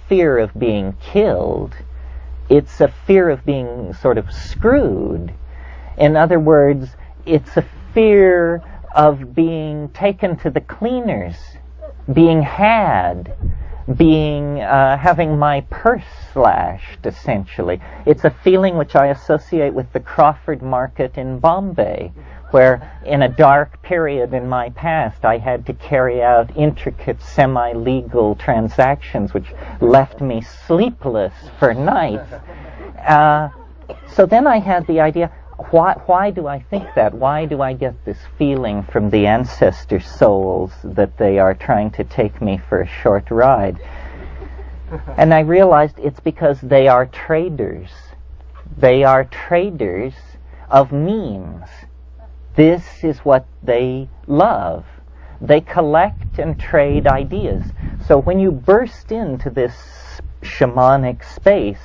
fear of being killed. It's a fear of being sort of screwed. In other words, it's a fear of being taken to the cleaners, being had, having my purse slashed, essentially. It's a feeling which I associate with the Crawford Market in Bombay, where in a dark period in my past I had to carry out intricate semi-legal transactions which left me sleepless for nights. So then I had the idea, why do I think that? Why do I get this feeling from the ancestor souls that they are trying to take me for a short ride? And I realized it's because they are traders. They are traders of memes. This is what they love. They collect and trade ideas. So when you burst into this shamanic space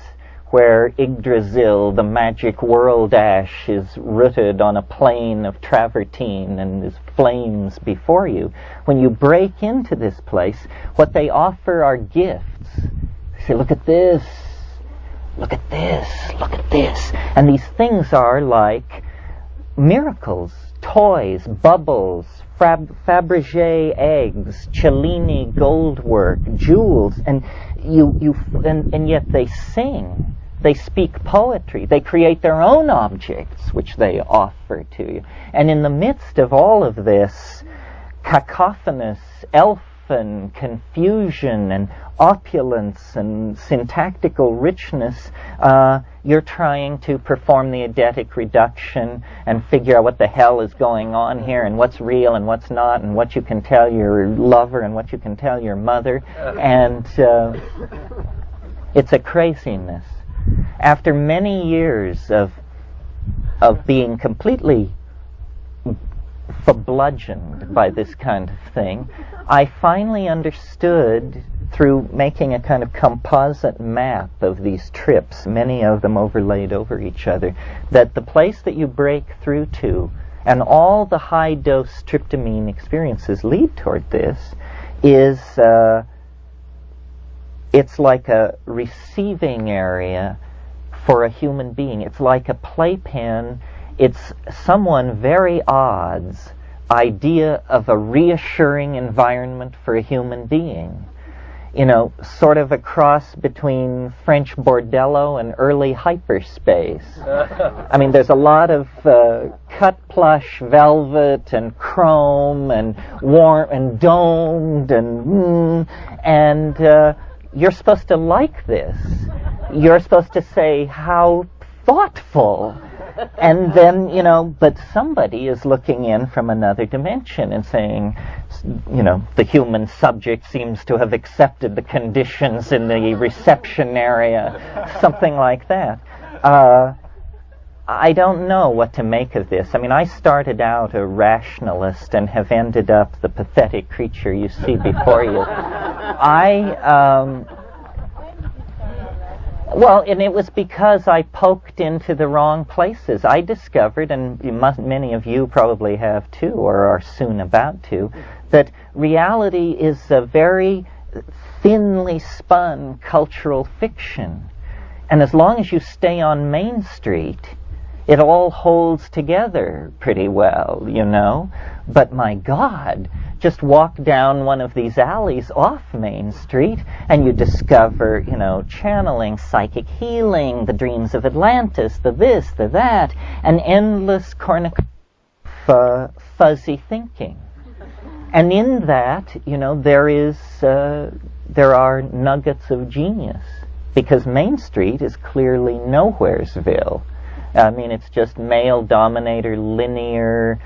where Yggdrasil, the magic world ash, is rooted on a plain of travertine and is flames before you, when you break into this place, what they offer are gifts. They say, look at this, look at this, look at this. And these things are like miracles, toys, bubbles, Fabergé eggs, Cellini goldwork, jewels, and and yet they sing, they speak poetry, they create their own objects which they offer to you. And in the midst of all of this cacophonous, elfin confusion and opulence and syntactical richness, you're trying to perform the eidetic reduction and figure out what the hell is going on here and what's real and what's not and what you can tell your lover and what you can tell your mother. And it's a craziness. After many years of being completely bludgeoned by this kind of thing, I finally understood, through making a kind of composite map of these trips, many of them overlaid over each other, that the place that you break through to, and all the high-dose tryptamine experiences lead toward this, is it's like a receiving area for a human being. It's like a playpen. It's someone very odd's idea of a reassuring environment for a human being. You know, sort of a cross between French bordello and early hyperspace. I mean, there's a lot of cut plush velvet and chrome and warm and domed and you're supposed to like this. You're supposed to say, how thoughtful. And then, you know, but somebody is looking in from another dimension and saying, you know, the human subject seems to have accepted the conditions in the reception area, something like that. I don't know what to make of this. I mean, I started out a rationalist and have ended up the pathetic creature you see before you. Well, and it was because I poked into the wrong places. I discovered, and many of you probably have too, or are soon about to, that reality is a very thinly spun cultural fiction. And as long as you stay on Main Street, it all holds together pretty well, you know. But my God, just walk down one of these alleys off Main Street and you discover, you know, channeling, psychic healing, the dreams of Atlantis, the this, the that, an endless cornucopia of fuzzy thinking. And in that, you know, there are nuggets of genius, because Main Street is clearly nowheresville. I mean, it's just male-dominator, linear,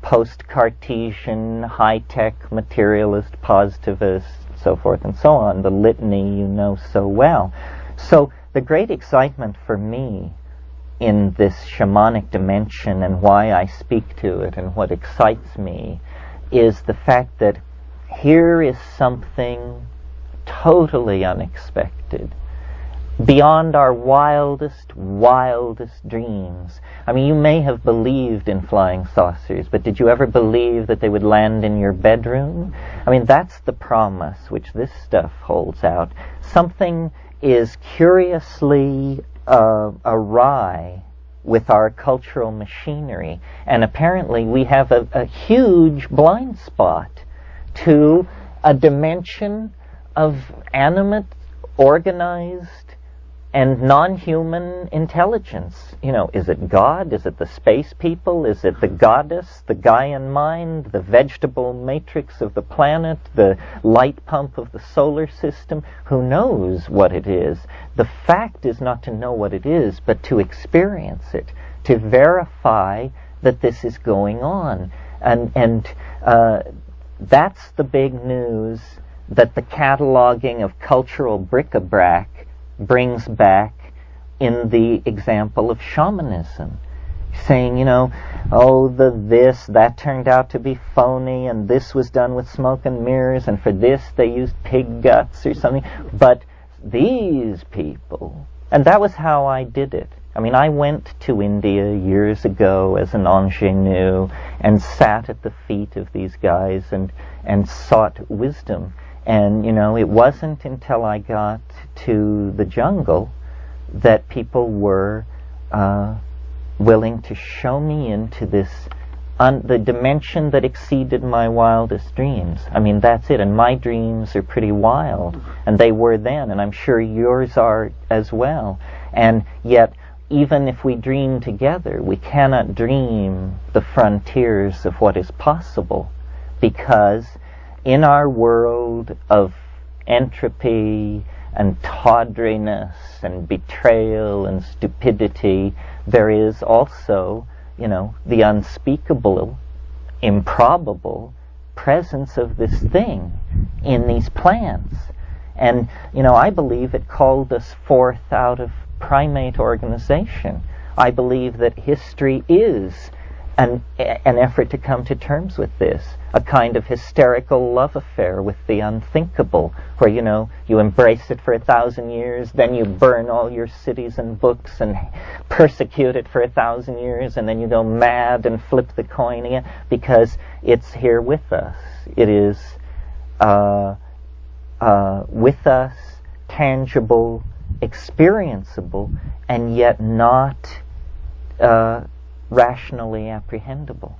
post-Cartesian, high-tech, materialist, positivist, so forth and so on, the litany you know so well. So the great excitement for me in this shamanic dimension, and why I speak to it and what excites me, is the fact that here is something totally unexpected, beyond our wildest dreams. I mean, you may have believed in flying saucers, but did you ever believe that they would land in your bedroom? I mean, that's the promise which this stuff holds out. Something is curiously awry with our cultural machinery, and apparently we have a huge blind spot to a dimension of animate, organized, and non-human intelligence. You know, is it God? Is it the space people? Is it the goddess, the Gaian mind, the vegetable matrix of the planet, the light pump of the solar system? Who knows what it is? The fact is not to know what it is, but to experience it, to verify that this is going on. And that's the big news that the cataloging of cultural bric-a-brac brings back in the example of shamanism, saying, you know, oh, that turned out to be phony, and this was done with smoke and mirrors, and for this they used pig guts or something. But these people, and that was how I did it. I mean, I went to India years ago as an ingenue and sat at the feet of these guys and sought wisdom. And, you know, it wasn't until I got to the jungle that people were willing to show me into this, the dimension that exceeded my wildest dreams. I mean, that's it. And my dreams are pretty wild. And they were then, and I'm sure yours are as well. And yet, even if we dream together, we cannot dream the frontiers of what is possible, because in our world of entropy and tawdriness and betrayal and stupidity, there is also, you know, the unspeakable, improbable presence of this thing in these plants. And, you know, I believe it called us forth out of primate organization. I believe that history is an effort to come to terms with this, a kind of hysterical love affair with the unthinkable, where, you know, you embrace it for 1,000 years, then you burn all your cities and books and persecute it for 1,000 years, and then you go mad and flip the coin again, because it's here with us. It is with us, tangible, experienceable, and yet not rationally apprehendable.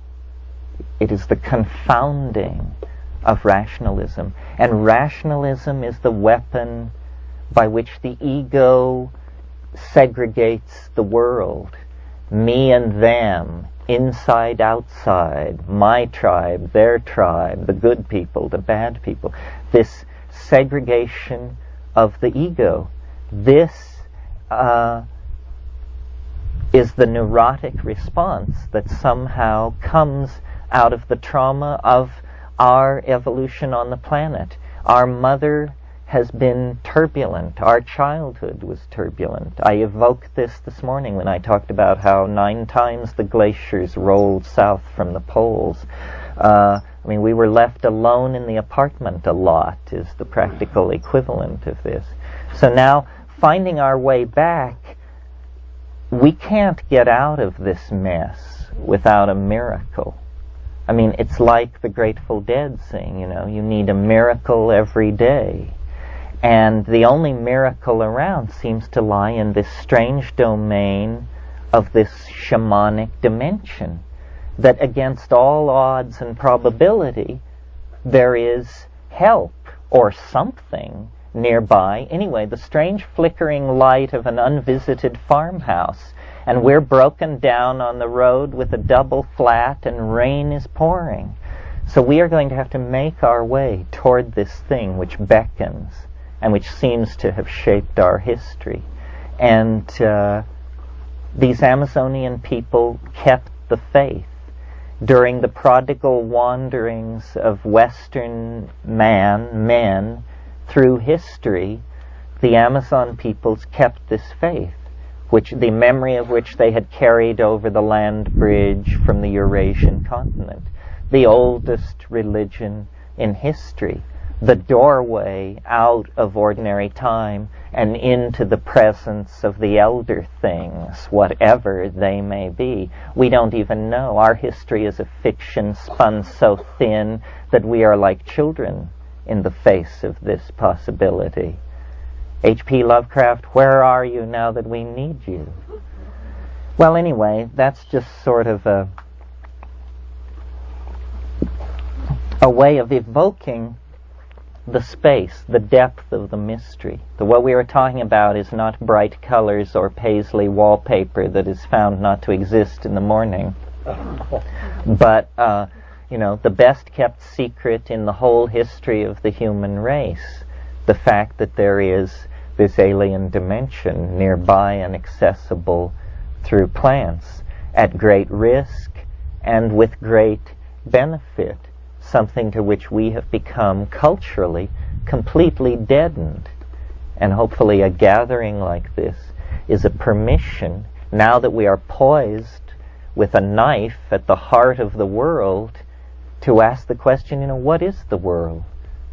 It is the confounding of rationalism. And rationalism is the weapon by which the ego segregates the world. Me and them, inside, outside, my tribe, their tribe, the good people, the bad people. This segregation of the ego. This is the neurotic response that somehow comes out of the trauma of our evolution on the planet. Our mother has been turbulent. Our childhood was turbulent. I evoked this morning when I talked about how 9 times the glaciers rolled south from the poles. I mean, we were left alone in the apartment a lot is the practical equivalent of this. So now, finding our way back, we can't get out of this mess without a miracle. I mean, it's like the Grateful Dead sing, you know, you need a miracle every day. And the only miracle around seems to lie in this strange domain of this shamanic dimension, that against all odds and probability, there is help or something nearby. Anyway, the strange flickering light of an unvisited farmhouse, and we're broken down on the road with a double flat and rain is pouring. So we are going to have to make our way toward this thing which beckons and which seems to have shaped our history. And these Amazonian people kept the faith. During the prodigal wanderings of Western men through history, the Amazon peoples kept this faith, which the memory of which they had carried over the land bridge from the Eurasian continent, the oldest religion in history, the doorway out of ordinary time and into the presence of the elder things, whatever they may be. We don't even know. Our history is a fiction spun so thin that we are like children in the face of this possibility. H.P. Lovecraft, where are you now that we need you? Well, anyway, that's just sort of a way of evoking the space, the depth of the mystery. What we are talking about is not bright colors or paisley wallpaper that is found not to exist in the morning, but the best kept secret in the whole history of the human race, the fact that there is this alien dimension nearby and accessible through plants at great risk and with great benefit, something to which we have become culturally completely deadened. And hopefully a gathering like this is a permission, now that we are poised with a knife at the heart of the world, to ask the question, what is the world?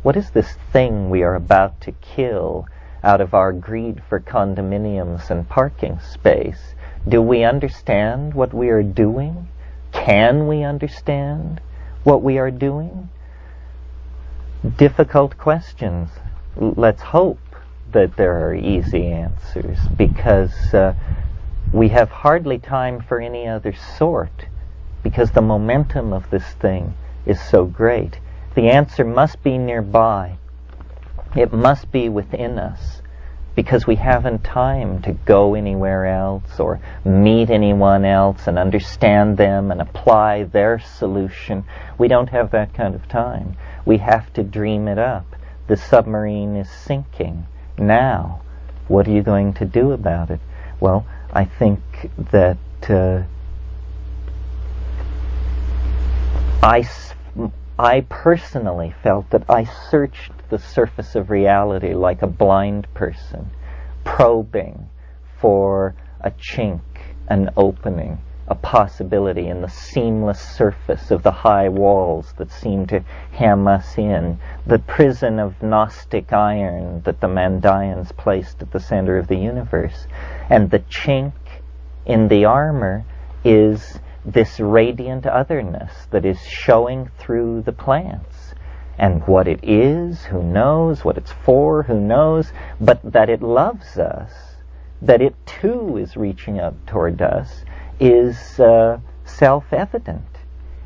What is this thing we are about to kill out of our greed for condominiums and parking space? Do we understand what we are doing? Can we understand what we are doing? Difficult questions. Let's hope that there are easy answers, because we have hardly time for any other sort, because the momentum of this thing is so great. The answer must be nearby. It must be within us, because we haven't time to go anywhere else or meet anyone else and understand them and apply their solution. We don't have that kind of time. We have to dream it up. The submarine is sinking. Now, what are you going to do about it? Well, I think that I personally felt that I searched the surface of reality like a blind person, probing for a chink, an opening, a possibility in the seamless surface of the high walls that seem to hem us in, the prison of Gnostic iron that the Mandayans placed at the center of the universe. And the chink in the armor is this radiant otherness that is showing through the plants. And what it is, who knows? What it's for, who knows? But that it loves us, that it too is reaching out toward us, is self-evident.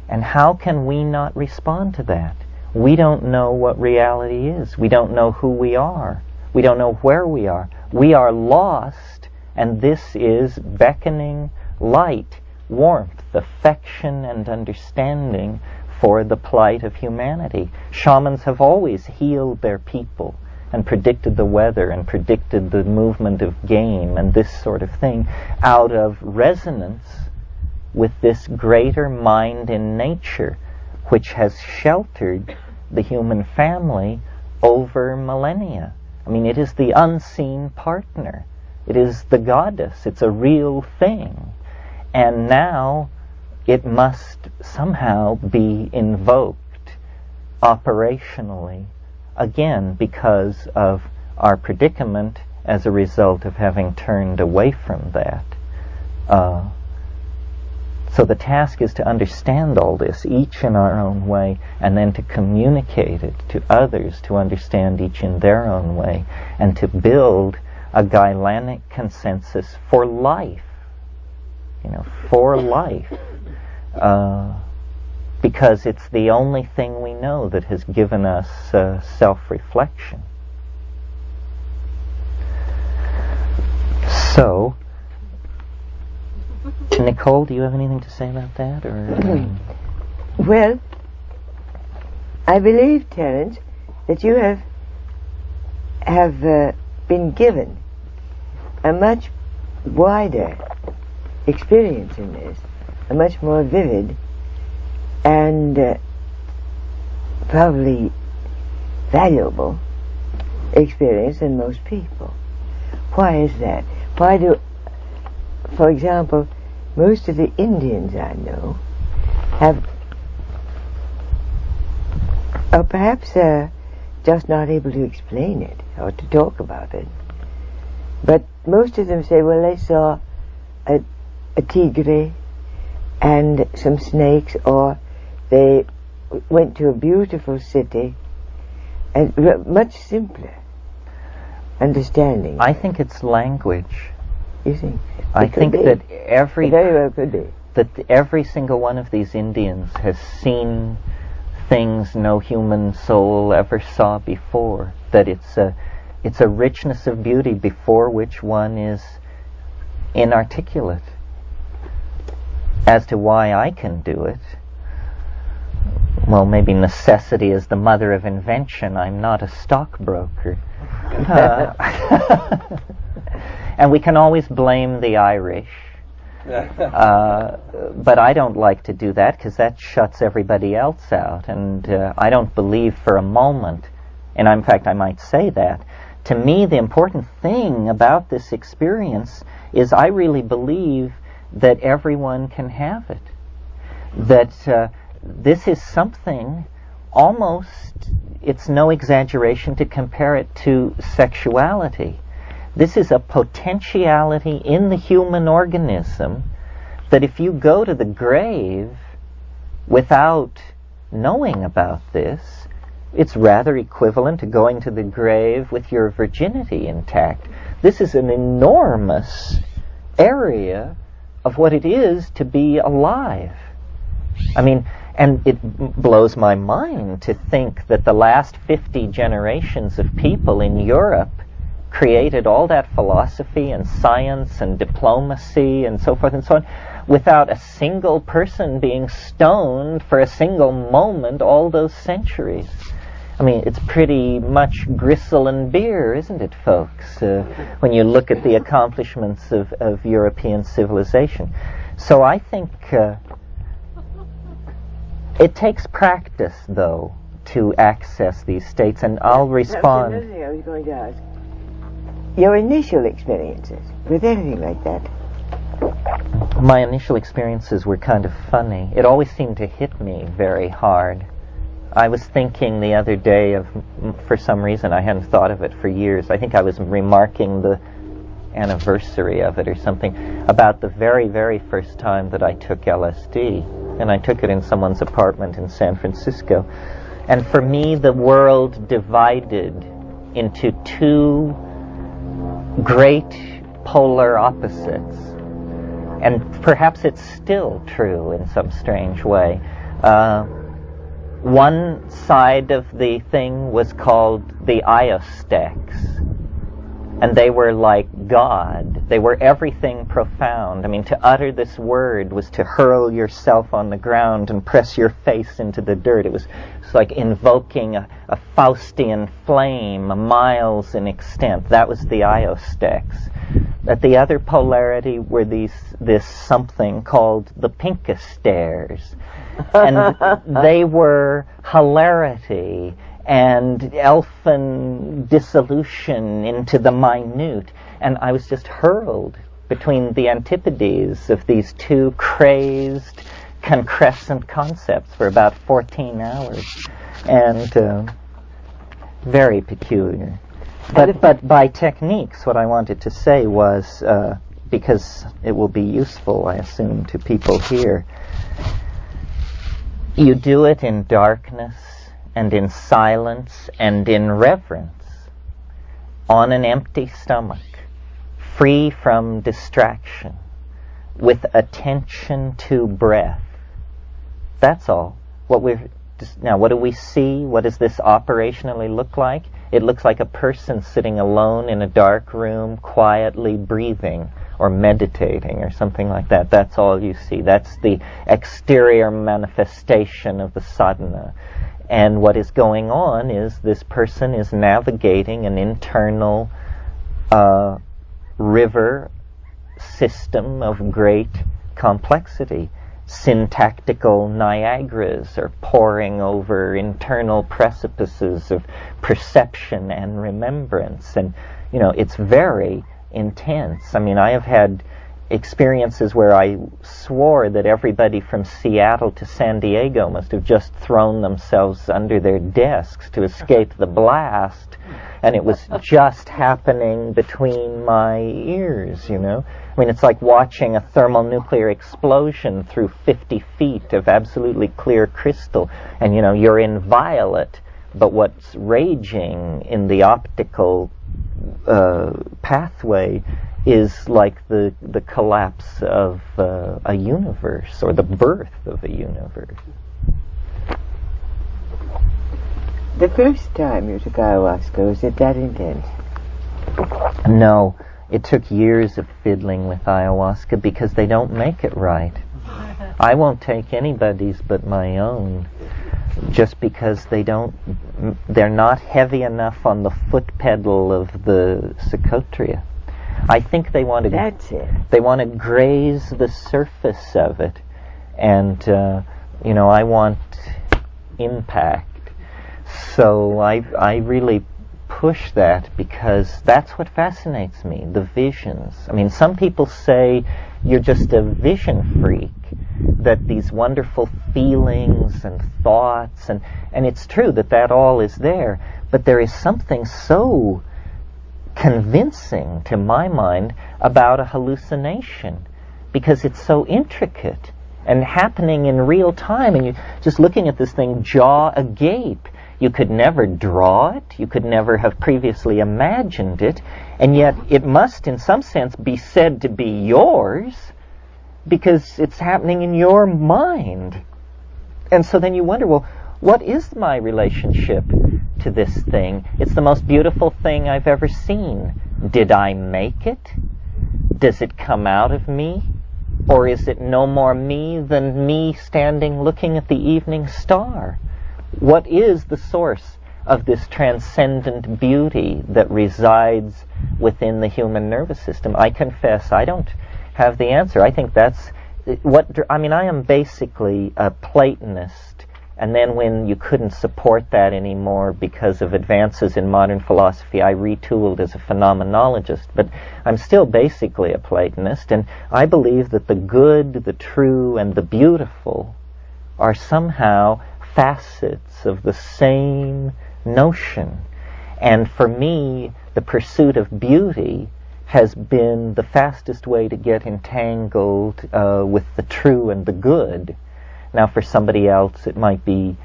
And how can we not respond to that? We don't know what reality is. We don't know who we are. We don't know where we are. We are lost, and this is beckoning light, warmth, affection, and understanding for the plight of humanity. Shamans have always healed their people and predicted the weather and predicted the movement of game and this sort of thing out of resonance with this greater mind in nature, which has sheltered the human family over millennia. I mean, it is the unseen partner. It is the goddess. It's a real thing. And now it must somehow be invoked operationally again because of our predicament as a result of having turned away from that. So the task is to understand all this, each in our own way, and then to communicate it to others to understand each in their own way, and to build a Gailanic consensus for life. For life. Because it's the only thing we know that has given us self-reflection. So, Nicole, do you have anything to say about that? Or Well, I believe, Terence, that you have been given a much wider experience in this, a much more vivid and probably valuable experience than most people. Why is that? Why do, for example, most of the Indians I know have, or perhaps just not able to explain it or to talk about it, But most of them say, well, they saw a tigre and some snakes, or they went to a beautiful city, and much simpler understanding. I think it's language. You think? I think that It very well could be. that every single one of these Indians has seen things no human soul ever saw before. That it's a richness of beauty before which one is inarticulate. As to why I can do it, well, maybe necessity is the mother of invention. I'm not a stockbroker. And we can always blame the Irish. But I don't like to do that, because that shuts everybody else out. And I don't believe for a moment, and in fact I might say that, to me the important thing about this experience is I really believe that everyone can have it. That this is something almost, it's no exaggeration to compare it to sexuality. This is a potentiality in the human organism that if you go to the grave without knowing about this, it's rather equivalent to going to the grave with your virginity intact. This is an enormous area of what it is to be alive. I mean, and it blows my mind to think that the last 50 generations of people in Europe created all that philosophy and science and diplomacy and so forth and so on without a single person being stoned for a single moment all those centuries. I mean, it's pretty much gristle and beer, isn't it, folks, when you look at the accomplishments of European civilization. So I think it takes practice, though, to access these states, and I'll respond. That was another thing I was going to ask. Your initial experiences with anything like that? My initial experiences were kind of funny. It always seemed to hit me very hard. I was thinking the other day of, for some reason I hadn't thought of it for years, I think I was remarking the anniversary of it or something, about the very, very first time that I took LSD. And I took it in someone's apartment in San Francisco. And for me, the world divided into two great polar opposites. And perhaps it's still true in some strange way. One side of the thing was called the Iosteks, and they were like God. They were everything profound. I mean, to utter this word was to hurl yourself on the ground and press your face into the dirt. It was like invoking a Faustian flame, miles in extent. That was the Iosteks. At the other polarity were this something called the Pinkestairs. And they were hilarity and elfin dissolution into the minute. And I was just hurled between the antipodes of these two crazed, concrescent concepts for about 14 hours. And very peculiar. But by techniques, what I wanted to say was, because it will be useful, I assume, to people here, you do it in darkness and in silence and in reverence, on an empty stomach, free from distraction, with attention to breath. That's all. Now, what do we see? What does this operationally look like? It looks like a person sitting alone in a dark room, quietly breathing or meditating or something like that. That's all you see. That's the exterior manifestation of the sadhana. And what is going on is this person is navigating an internal river system of great complexity. Syntactical Niagaras are pouring over internal precipices of perception and remembrance. And, it's very intense. I mean, I have had experiences where I swore that everybody from Seattle to San Diego must have just thrown themselves under their desks to escape the blast, and it was just happening between my ears, you know. I mean, it's like watching a thermonuclear explosion through 50 feet of absolutely clear crystal, and, you know, you're in violet, but what's raging in the optical pathway is like the collapse of a universe, or the birth of a universe. The first time you took ayahuasca, was it that intense? No, it took years of fiddling with ayahuasca because they don't make it right. I won't take anybody's but my own, just because they're not heavy enough on the foot pedal of the Psychotria. I think they want to. That's it. They want to graze the surface of it, and you know, I want impact. So I really push that because that's what fascinates me, the visions. I mean, some people say you're just a vision freak, that these wonderful feelings and thoughts, and it's true that all is there, but there is something so convincing to my mind about a hallucination, because it's so intricate and happening in real time, and you're just looking at this thing jaw agape. You could never draw it, you could never have previously imagined it, and yet it must in some sense be said to be yours because it's happening in your mind. And so then you wonder, well, what is my relationship to this thing? It's the most beautiful thing I've ever seen. Did I make it? Does it come out of me? Or is it no more me than me standing looking at the evening star? What is the source of this transcendent beauty that resides within the human nervous system? I confess I don't have the answer. I think that's I am basically a Platonist, and then when you couldn't support that anymore because of advances in modern philosophy, I retooled as a phenomenologist. But I'm still basically a Platonist, and I believe that the good, the true, and the beautiful are somehow facets of the same notion. And for me, the pursuit of beauty has been the fastest way to get entangled with the true and the good. Now, for somebody else, it might be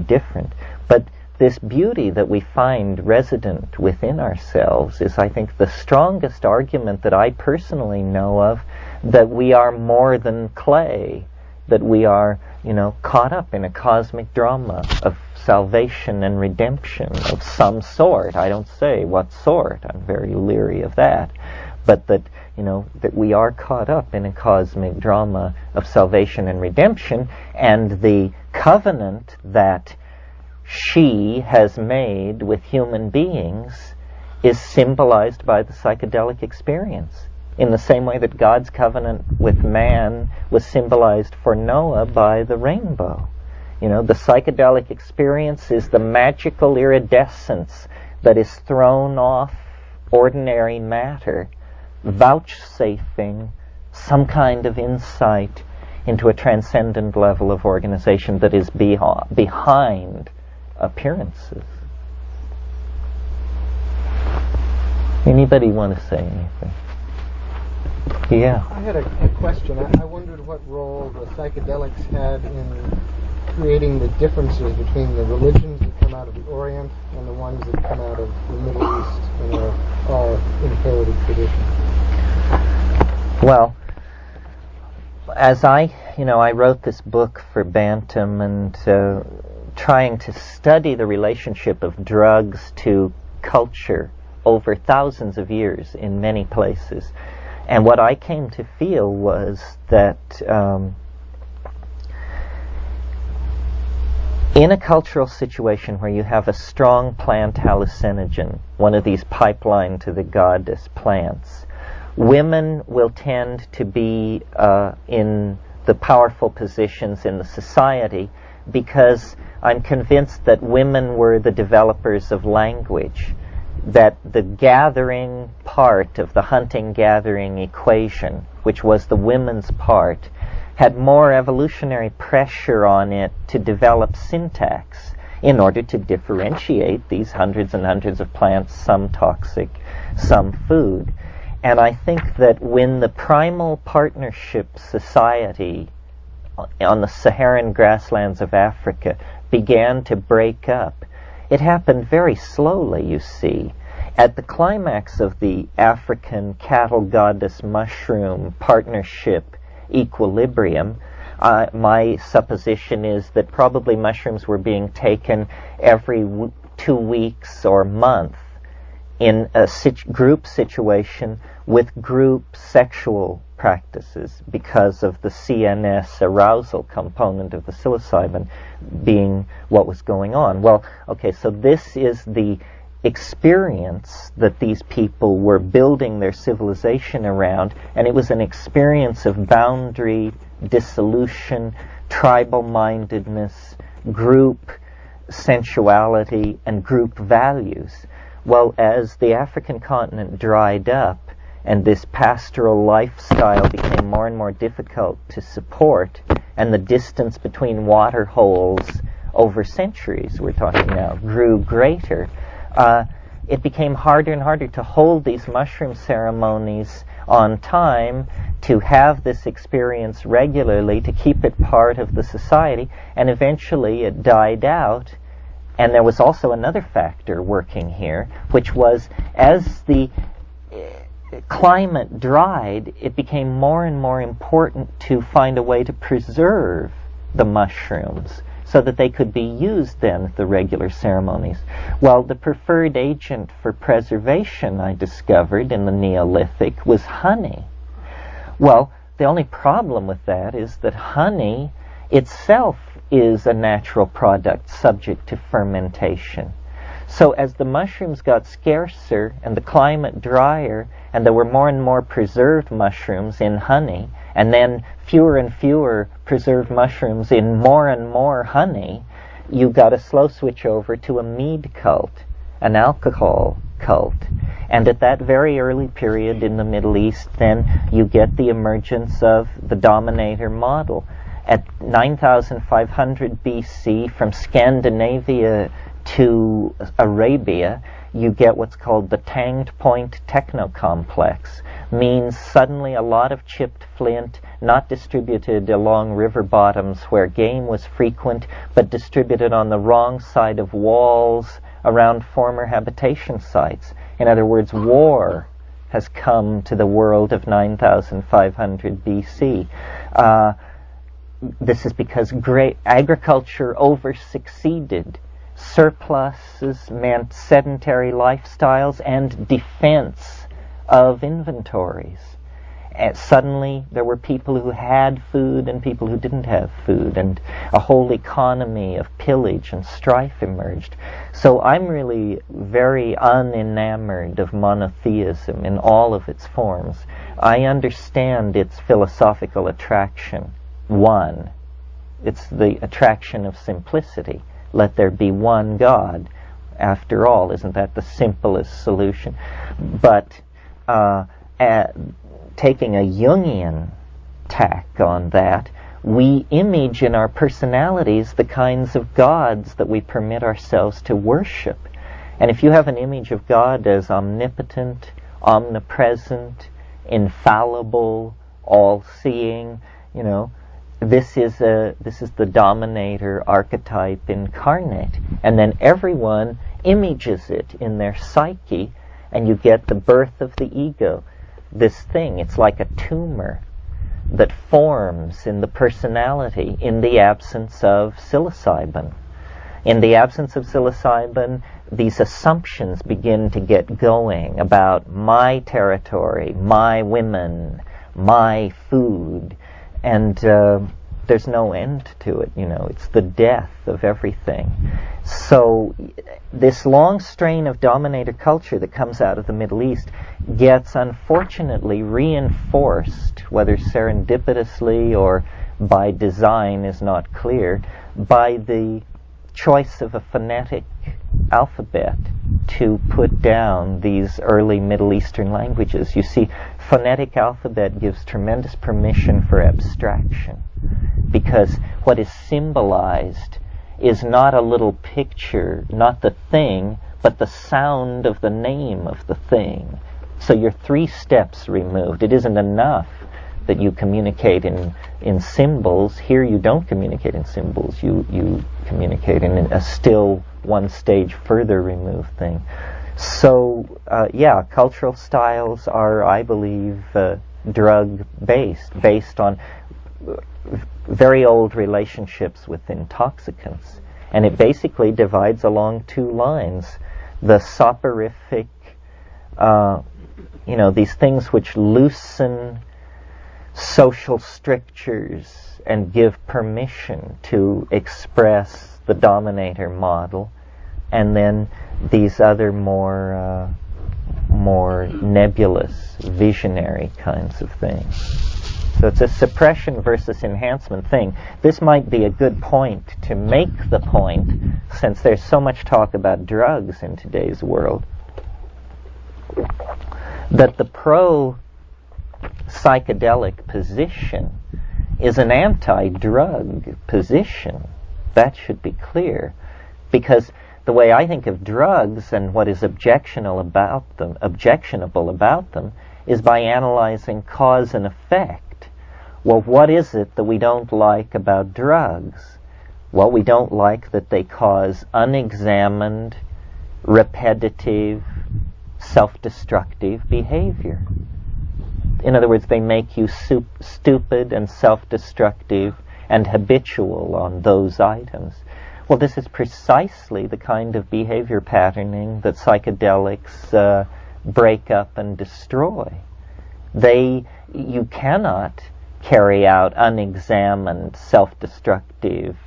different. But this beauty that we find resident within ourselves is, I think, the strongest argument that I personally know of, that we are more than clay, that we are, caught up in a cosmic drama of salvation and redemption of some sort. I don't say what sort. I'm very leery of that. But that, that we are caught up in a cosmic drama of salvation and redemption, and the covenant that she has made with human beings is symbolized by the psychedelic experience, in the same way that God's covenant with man was symbolized for Noah by the rainbow. The psychedelic experience is the magical iridescence that is thrown off ordinary matter, vouchsafing some kind of insight into a transcendent level of organization that is behind appearances. Anybody want to say anything? Yeah. I had a question. I wondered what role the psychedelics had in creating the differences between the religions that come out of the Orient and the ones that come out of the Middle East in our inherited tradition. Well, as I wrote this book for Bantam and trying to study the relationship of drugs to culture over thousands of years in many places. And what I came to feel was that in a cultural situation where you have a strong plant hallucinogen, one of these pipeline to the goddess plants, women will tend to be in the powerful positions in the society, because I'm convinced that women were the developers of language. that the gathering part of the hunting-gathering equation, which was the women's part, had more evolutionary pressure on it to develop syntax in order to differentiate these hundreds and hundreds of plants, some toxic, some food. And I think that when the primal partnership society on the Saharan grasslands of Africa began to break up, it happened very slowly, you see. At the climax of the African cattle goddess mushroom partnership equilibrium, my supposition is that probably mushrooms were being taken every 2 weeks or month in a group situation with group sexual practices because of the CNS arousal component of the psilocybin being what was going on. Well, okay, so this is the experience that these people were building their civilization around, and it was an experience of boundary dissolution, tribal-mindedness, group sensuality, and group values. Well, as the African continent dried up and this pastoral lifestyle became more and more difficult to support, and the distance between water holes over centuries, we're talking now, grew greater, it became harder and harder to hold these mushroom ceremonies on time, to have this experience regularly, to keep it part of the society, and eventually it died out. And there was also another factor working here, which was as the climate dried, it became more and more important to find a way to preserve the mushrooms so that they could be used then at the regular ceremonies. Well, the preferred agent for preservation, I discovered in the Neolithic, was honey. Well, the only problem with that is that honey itself is a natural product subject to fermentation. So as the mushrooms got scarcer and the climate drier, and there were more and more preserved mushrooms in honey, and then fewer and fewer preserved mushrooms in more and more honey, you got a slow switch over to a mead cult, an alcohol cult. And at that very early period in the Middle East, then you get the emergence of the dominator model. At 9,500 BC, from Scandinavia to Arabia, you get what's called the Tanged Point Techno-Complex. Means suddenly a lot of chipped flint, not distributed along river bottoms where game was frequent, but distributed on the wrong side of walls around former habitation sites. In other words, war has come to the world of 9,500 BC. This is because great agriculture over-succeeded. Surpluses meant sedentary lifestyles and defense of inventories. And suddenly there were people who had food and people who didn't have food, and a whole economy of pillage and strife emerged. So I'm really very unenamored of monotheism in all of its forms. I understand its philosophical attraction. One, it's the attraction of simplicity. Let there be one God. After all, isn't that the simplest solution? But taking a Jungian tack on that, we image in our personalities the kinds of gods that we permit ourselves to worship. And if you have an image of God as omnipotent, omnipresent, infallible, all-seeing, this is the dominator archetype incarnate, and then everyone images it in their psyche, and you get the birth of the ego. This thing, it's like a tumor that forms in the personality in the absence of psilocybin. In the absence of psilocybin, these assumptions begin to get going about my territory, my women, my food, and there's no end to it. It's the death of everything. So this long strain of dominator culture that comes out of the Middle East gets unfortunately reinforced, whether serendipitously or by design is not clear, by the choice of a phonetic alphabet to put down these early Middle Eastern languages. You see, phonetic alphabet gives tremendous permission for abstraction, because what is symbolized is not a little picture, not the thing, but the sound of the name of the thing. So you're 3 steps removed. It isn't enough that you communicate in symbols. Here you don't communicate in symbols. You communicate in a still 1 stage further removed thing. So, cultural styles are, I believe, drug-based, based on very old relationships with intoxicants. And it basically divides along 2 lines. The soporific, these things which loosen social strictures and give permission to express the dominator model, and then these other more nebulous, visionary kinds of things. So it's a suppression versus enhancement thing. This might be a good point to make the point, since there's so much talk about drugs in today's world, that the pro-psychedelic position is an anti-drug position. That should be clear, because the way I think of drugs and what is objectionable about them is by analyzing cause and effect. Well, what is it that we don't like about drugs? Well, we don't like that they cause unexamined, repetitive, self-destructive behavior. In other words, they make you stupid and self-destructive and habitual on those items. Well, this is precisely the kind of behavior patterning that psychedelics break up and destroy. You cannot carry out unexamined, self-destructive,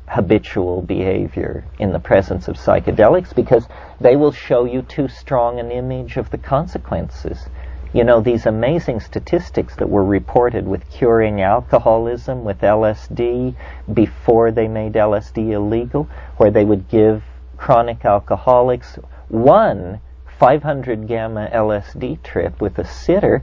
habitual behavior in the presence of psychedelics, because they will show you too strong an image of the consequences. You know, these amazing statistics that were reported with curing alcoholism with LSD before they made LSD illegal, where they would give chronic alcoholics 1 500 gamma LSD trip with a sitter,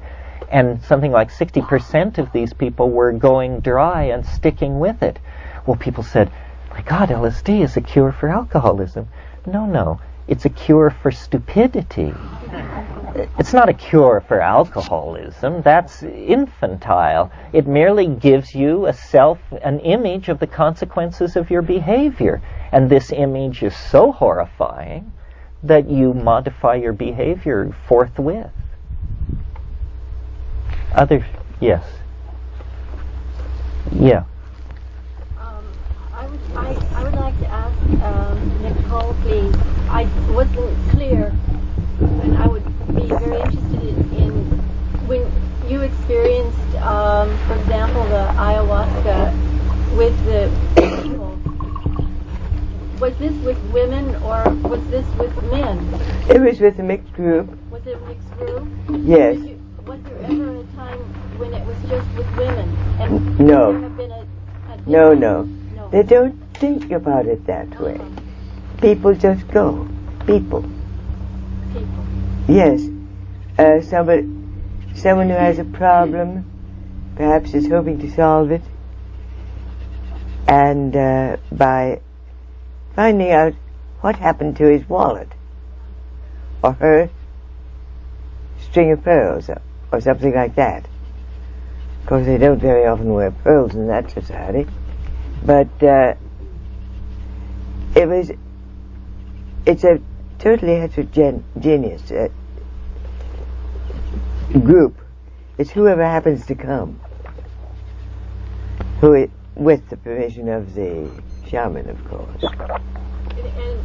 and something like 60% of these people were going dry and sticking with it. Well, people said, my God, LSD is a cure for alcoholism. No, it's a cure for stupidity. It's not a cure for alcoholism. That's infantile. It merely gives you an image of the consequences of your behavior. And this image is so horrifying that you modify your behavior forthwith. Yes. Yeah. I would like to ask Nicole, please. I wasn't clear, and I would be very interested in when you experienced, for example, the ayahuasca with the people. Was this with women or was this with men? It was with a mixed group. Was it a mixed group? Yes. Was there ever a time when it was just with women? And No. Would there have been a No. They don't think about it that way. People just go. People. Yes. Someone who has a problem, perhaps is hoping to solve it, and by finding out what happened to his wallet, or her string of pearls, or something like that. Of course, they don't very often wear pearls in that society, but it's a totally heterogeneous group. It's whoever happens to come, with the permission of the shaman, of course. And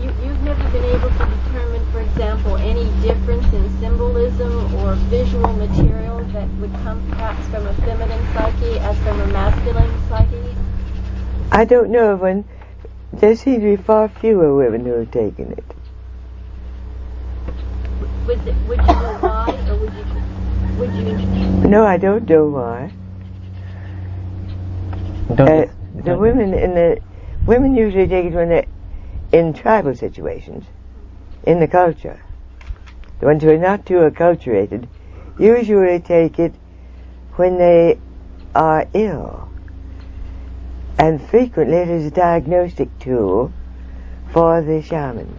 you've never been able to determine, for example, any difference in symbolism or visual material that would come perhaps from a feminine psyche as from a masculine psyche? I don't know of one. There seem to be far fewer women who have taken it. Would you know why, or would you? No, I don't know why. Women usually take it when they're in tribal situations, in the culture. The ones who are not too acculturated usually take it when they are ill. And frequently it is a diagnostic tool for the shaman.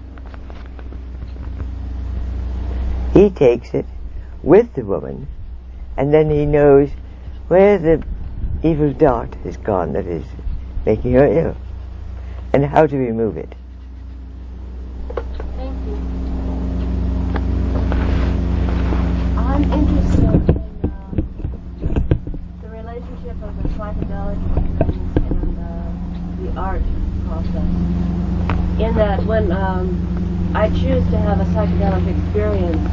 He takes it with the woman, and then he knows where the evil dot has gone that is making her ill, and how to remove it. Thank you. I'm interested in the relationship of the psychedelic experience and the art process. In that when I choose to have a psychedelic experience,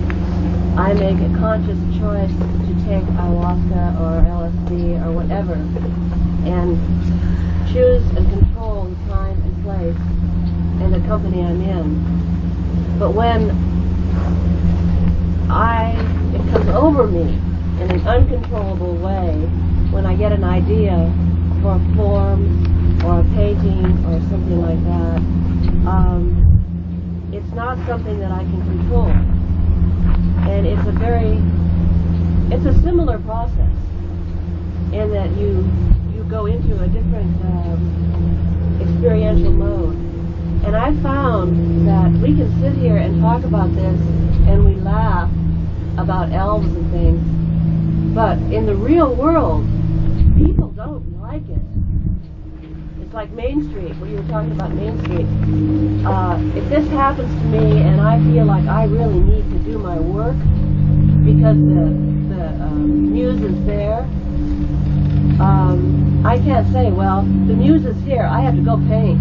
I make a conscious choice to take ayahuasca or LSD or whatever and choose and control the time and place and the company I'm in. But when it comes over me in an uncontrollable way, when I get an idea for a form or a painting or something like that, it's not something that I can control. And it's a similar process in that you go into a different experiential mode. And I found that we can sit here and talk about this and we laugh about elves and things, but in the real world, people don't like it. It's like Main Street, what you were talking about Main Street. If this happens to me and I feel like I really need to do my work because the muse is there, I can't say, well, the muse is here, I have to go paint.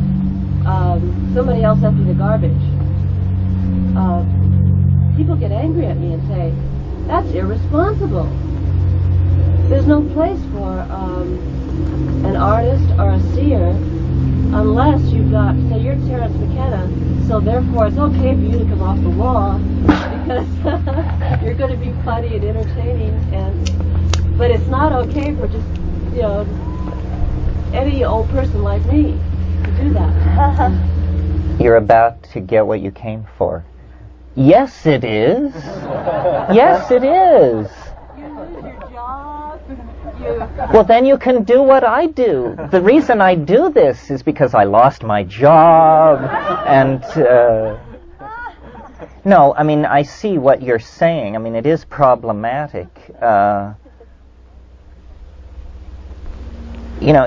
Somebody else empty the garbage. People get angry at me and say, that's irresponsible. There's no place for an artist or a seer unless you've got, say you're Terence Mckenna, so therefore it's okay for you to come off the wall because you're going to be funny and entertaining, but it's not okay for just, any old person like me to do that. You're about to get what you came for. Yes, it is. Yes, it is. You lose your job. Well, then you can do what I do. The reason I do this is because I lost my job, and no, I mean, I see what you're saying. I mean, it is problematic.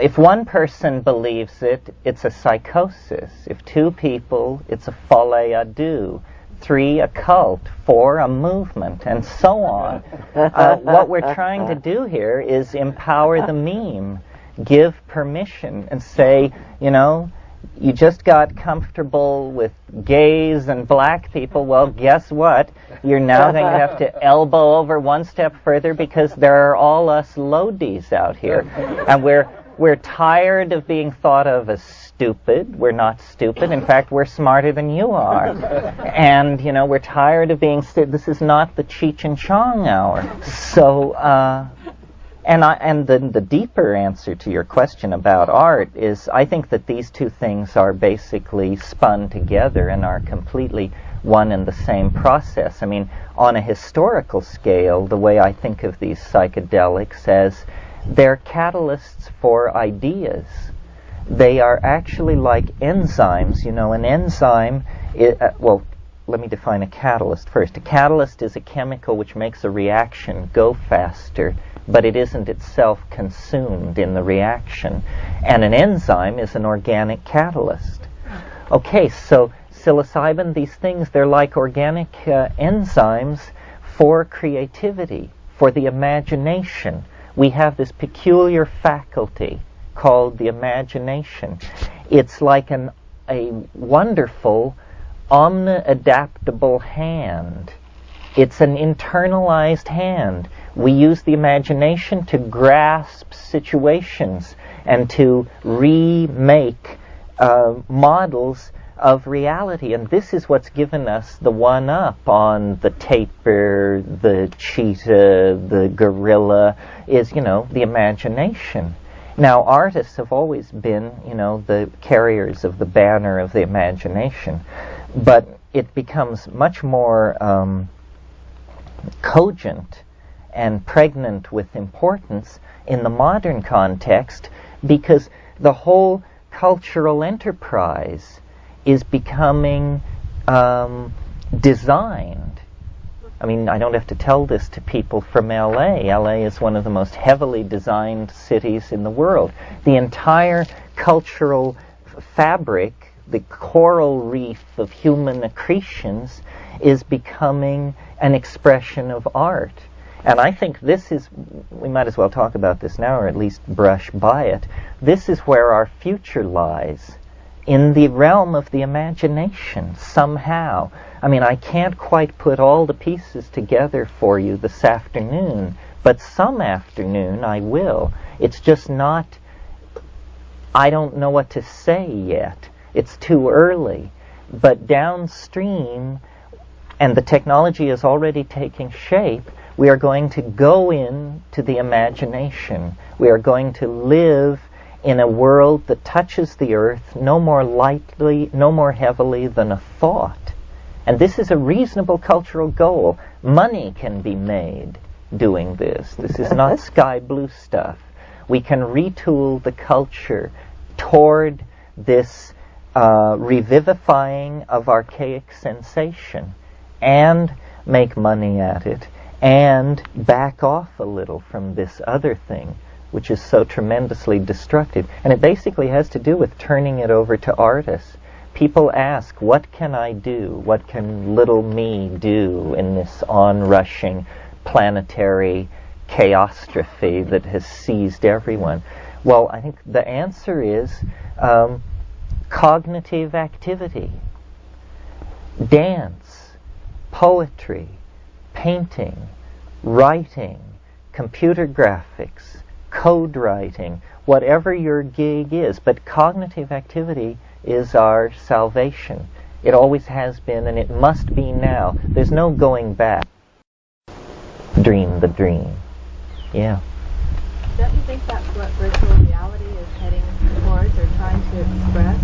If one person believes it, it's a psychosis. If two people, it's a folie à deux. 3, a cult. 4, a movement, and so on. What we're trying to do here is empower the meme, give permission, and say, you just got comfortable with gays and black people. Well, guess what? You're now going to have to elbow over one step further because there are all us lodies out here. And we're tired of being thought of as stupid. We're not stupid. In fact, we're smarter than you are. And, we're tired of being this is not the Cheech and Chong hour. So, and the deeper answer to your question about art is I think that these two things are basically spun together and are completely one and the same process. I mean, on a historical scale, the way I think of these psychedelics as they're catalysts for ideas. They are actually like enzymes. An enzyme, let me define a catalyst first. A catalyst is a chemical which makes a reaction go faster, but it isn't itself consumed in the reaction. And an enzyme is an organic catalyst. Okay, so psilocybin, these things, they're like organic enzymes for creativity, for the imagination. We have this peculiar faculty called the imagination. It's like a wonderful, omni-adaptable hand. It's an internalized hand. We use the imagination to grasp situations and to remake models of reality. And this is what's given us the one-up on the tapir, the cheetah, the gorilla, is, the imagination. Now, artists have always been, the carriers of the banner of the imagination. But it becomes much more cogent and pregnant with importance in the modern context, because the whole cultural enterprise is becoming designed. I mean, I don't have to tell this to people from LA. LA is one of the most heavily designed cities in the world. The entire cultural fabric, the coral reef of human accretions, is becoming an expression of art. And I think this is, we might as well talk about this now, or at least brush by it. This is where our future lies, in the realm of the imagination, somehow. I mean, I can't quite put all the pieces together for you this afternoon, but some afternoon I will. It's just not, I don't know what to say yet. It's too early. But downstream, and the technology is already taking shape, we are going to go into the imagination. We are going to live in a world that touches the earth no more lightly, no more heavily than a thought. And this is a reasonable cultural goal. Money can be made doing this. This is not sky blue stuff. We can retool the culture toward this revivifying of archaic sensation, and make money at it, and back off a little from this other thing, which is so tremendously destructive. And it basically has to do with turning it over to artists. People ask, what can I do? What can little me do in this onrushing planetary chaostrophe that has seized everyone? Well, I think the answer is cognitive activity. Dance, poetry, painting, writing, computer graphics, code writing, whatever your gig is. But cognitive activity is our salvation. It always has been, and it must be now. There's no going back. Dream the dream. Yeah. Don't you think that's what virtual reality is heading towards or trying to express?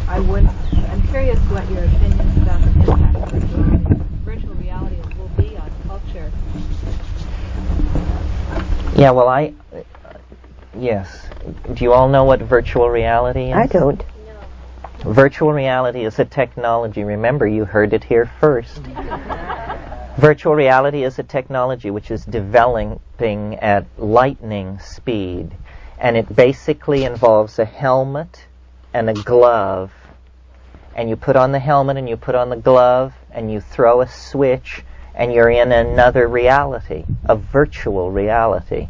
I mean, I'm curious what your opinions about the impact of virtual reality will be on culture. Yeah, well, yes. Do you all know what virtual reality is? I don't. No. Virtual reality is a technology. Remember, you heard it here first. Virtual reality is a technology which is developing at lightning speed. And it basically involves a helmet and a glove. And you put on the helmet and you put on the glove and you throw a switch and you're in another reality, a virtual reality.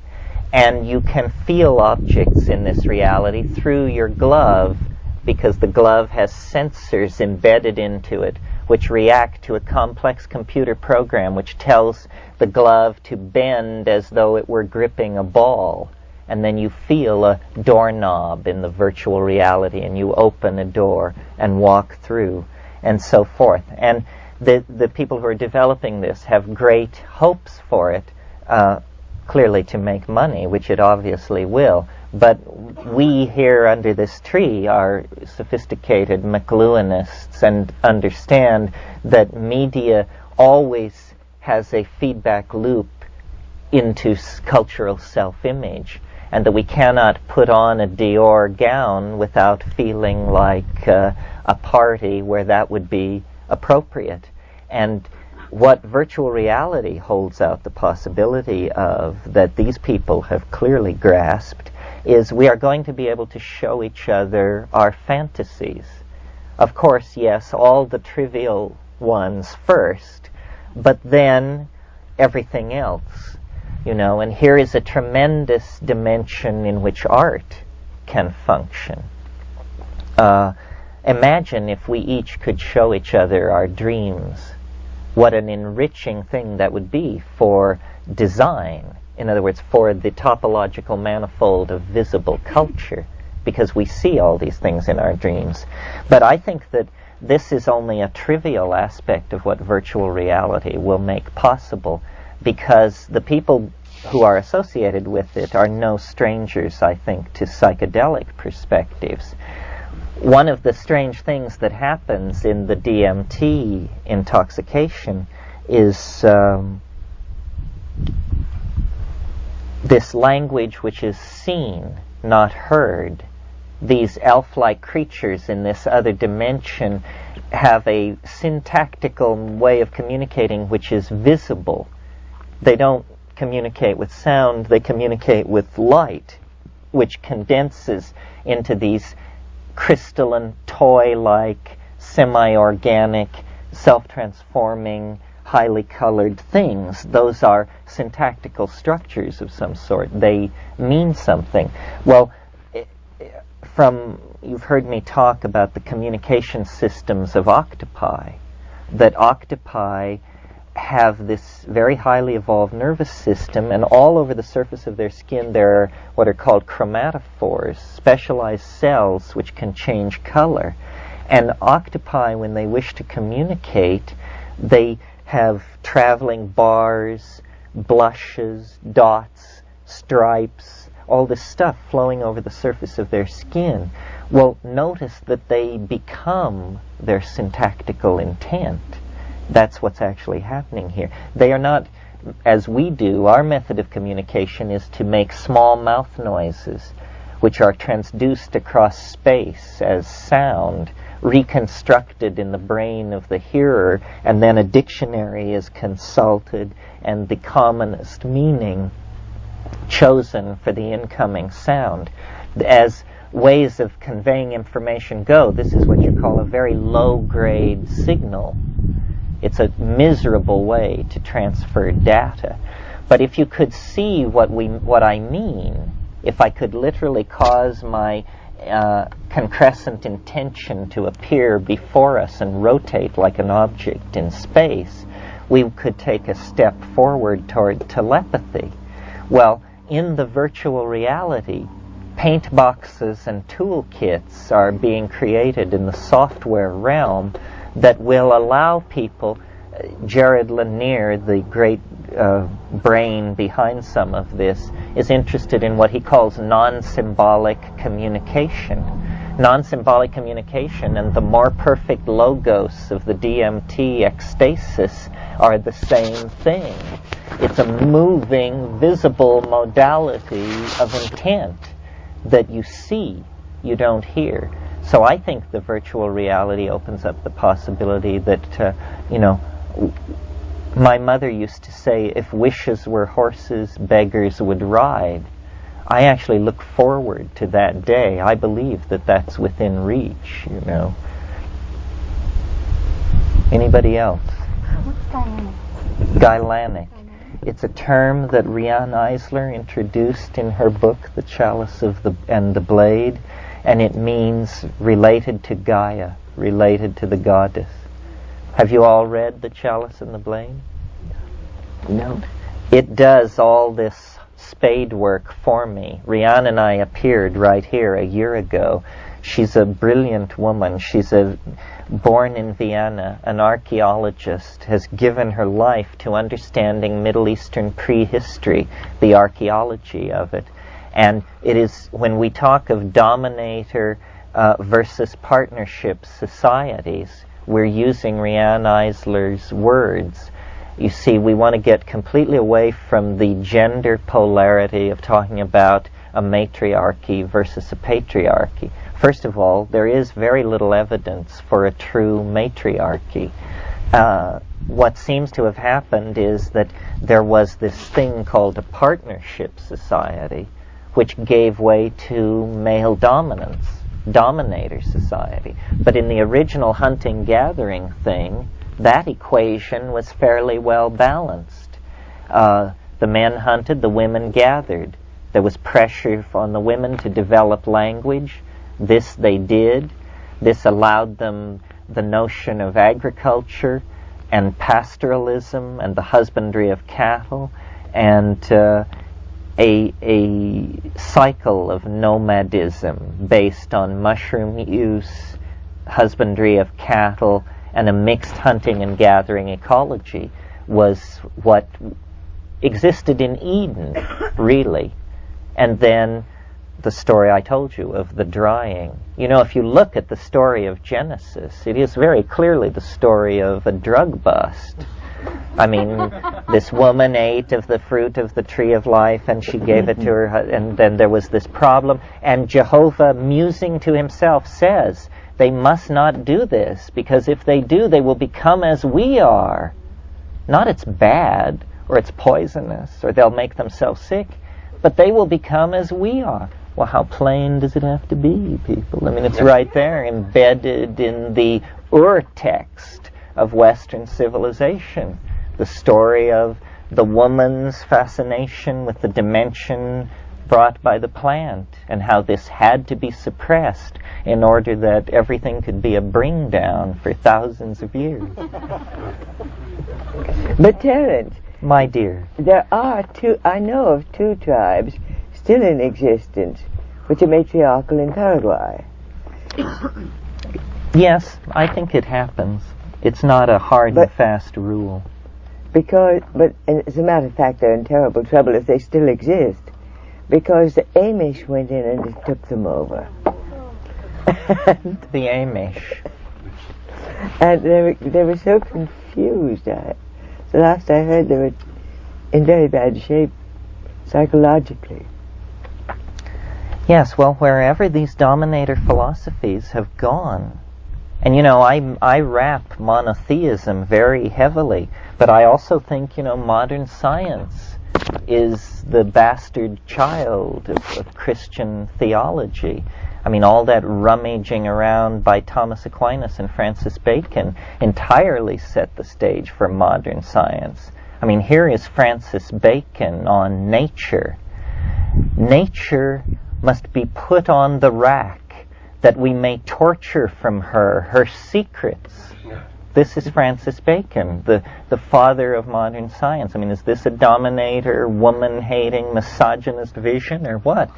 And you can feel objects in this reality through your glove, because the glove has sensors embedded into it which react to a complex computer program which tells the glove to bend as though it were gripping a ball. And then you feel a doorknob in the virtual reality and you open a door and walk through, and so forth. And the people who are developing this have great hopes for it, clearly to make money, which it obviously will. But we here under this tree are sophisticated McLuhanists and understand that media always has a feedback loop into cultural self-image, and that we cannot put on a Dior gown without feeling like a party where that would be appropriate. And what virtual reality holds out the possibility of, that these people have clearly grasped, is we are going to be able to show each other our fantasies. Of course, yes, all the trivial ones first, but then everything else, you know. And here is a tremendous dimension in which art can function. Imagine if we each could show each other our dreams. What an enriching thing that would be for design. In other words, for the topological manifold of visible culture, because we see all these things in our dreams. But I think that this is only a trivial aspect of what virtual reality will make possible, because the people who are associated with it are no strangers, I think, to psychedelic perspectives. one of the strange things that happens in the DMT intoxication is this language which is seen, not heard. These elf-like creatures in this other dimension have a syntactical way of communicating which is visible. They don't communicate with sound, they communicate with light, which condenses into these crystalline, toy-like, semi-organic, self-transforming, highly colored things. Those are syntactical structures of some sort. They mean something. Well, you've heard me talk about the communication systems of octopi, that octopi have this very highly evolved nervous system, and all over the surface of their skin there are what are called chromatophores, specialized cells which can change color. And octopi, when they wish to communicate, they have traveling bars, blushes, dots, stripes, all this stuff flowing over the surface of their skin. Well, notice that they become their syntactical intent. That's what's actually happening here. They are not, as we do, our method of communication is to make small mouth noises, which are transduced across space as sound, reconstructed in the brain of the hearer, and then a dictionary is consulted, and the commonest meaning chosen for the incoming sound. As ways of conveying information go, this is what you call a very low-grade signal. It's a miserable way to transfer data. But if you could see what I mean, if I could literally cause my concrescent intention to appear before us and rotate like an object in space, we could take a step forward toward telepathy. Well, in the virtual reality, paint boxes and toolkits are being created in the software realm that will allow people. Jared Lanier, the great brain behind some of this, is interested in what he calls non-symbolic communication. Non-symbolic communication and the more perfect logos of the DMT ecstasis are the same thing. It's a moving, visible modality of intent that you see, you don't hear. So I think the virtual reality opens up the possibility that, my mother used to say, if wishes were horses, beggars would ride. I actually look forward to that day. I believe that that's within reach, Anybody else? What's Dianic? Gylanic. It's a term that Riane Eisler introduced in her book, The Chalice and the Blade, and it means related to Gaia, related to the goddess. Have you all read The Chalice and the Blade? No. It does all this spade work for me. Riane and I appeared right here a year ago. She's a brilliant woman. She's born in Vienna, an archaeologist, has given her life to understanding Middle Eastern prehistory, the archaeology of it. And it is, when we talk of dominator versus partnership societies, we're using Riane Eisler's words. You see, we want to get completely away from the gender polarity of talking about a matriarchy versus a patriarchy. First of all, there is very little evidence for a true matriarchy. What seems to have happened is that there was this thing called a partnership society, which gave way to male dominance, dominator society. But in the original hunting-gathering thing, that equation was fairly well balanced. The men hunted, the women gathered. There was pressure on the women to develop language. This they did. This allowed them the notion of agriculture and pastoralism and the husbandry of cattle and a cycle of nomadism based on mushroom use, husbandry of cattle, and a mixed hunting and gathering ecology was what existed in Eden, really. And then the story I told you of the drying. You know, if you look at the story of Genesis, it is very clearly the story of a drug bust. I mean, this woman ate of the fruit of the tree of life, and she gave it to her, and then there was this problem, and Jehovah, musing to himself, says, they must not do this, because if they do, they will become as we are. Not it's bad, or it's poisonous, or they'll make themselves sick, but they will become as we are. Well, how plain does it have to be, people? I mean, it's right there, embedded in the ur-text of Western civilization. The story of the woman's fascination with the dimension brought by the plant, and how this had to be suppressed in order that everything could be a bring down for thousands of years. But Terence, my dear, there are I know of two tribes still in existence, which are matriarchal in Paraguay. Yes, I think it happens. It's not a hard and fast rule. But as a matter of fact, they're in terrible trouble if they still exist, because the Amish went in and just took them over. The Amish. And they were so confused. The last I heard, they were in very bad shape psychologically. Yes, well, wherever these dominator philosophies have gone, and you know, I wrap monotheism very heavily, but I also think, you know, modern science is the bastard child of Christian theology. I mean, all that rummaging around by Thomas Aquinas and Francis Bacon entirely set the stage for modern science. I mean, here is Francis Bacon on nature. Nature must be put on the rack that we may torture from her secrets. This is Francis Bacon, the father of modern science. I mean, is this a dominator, woman-hating, misogynist vision, or what?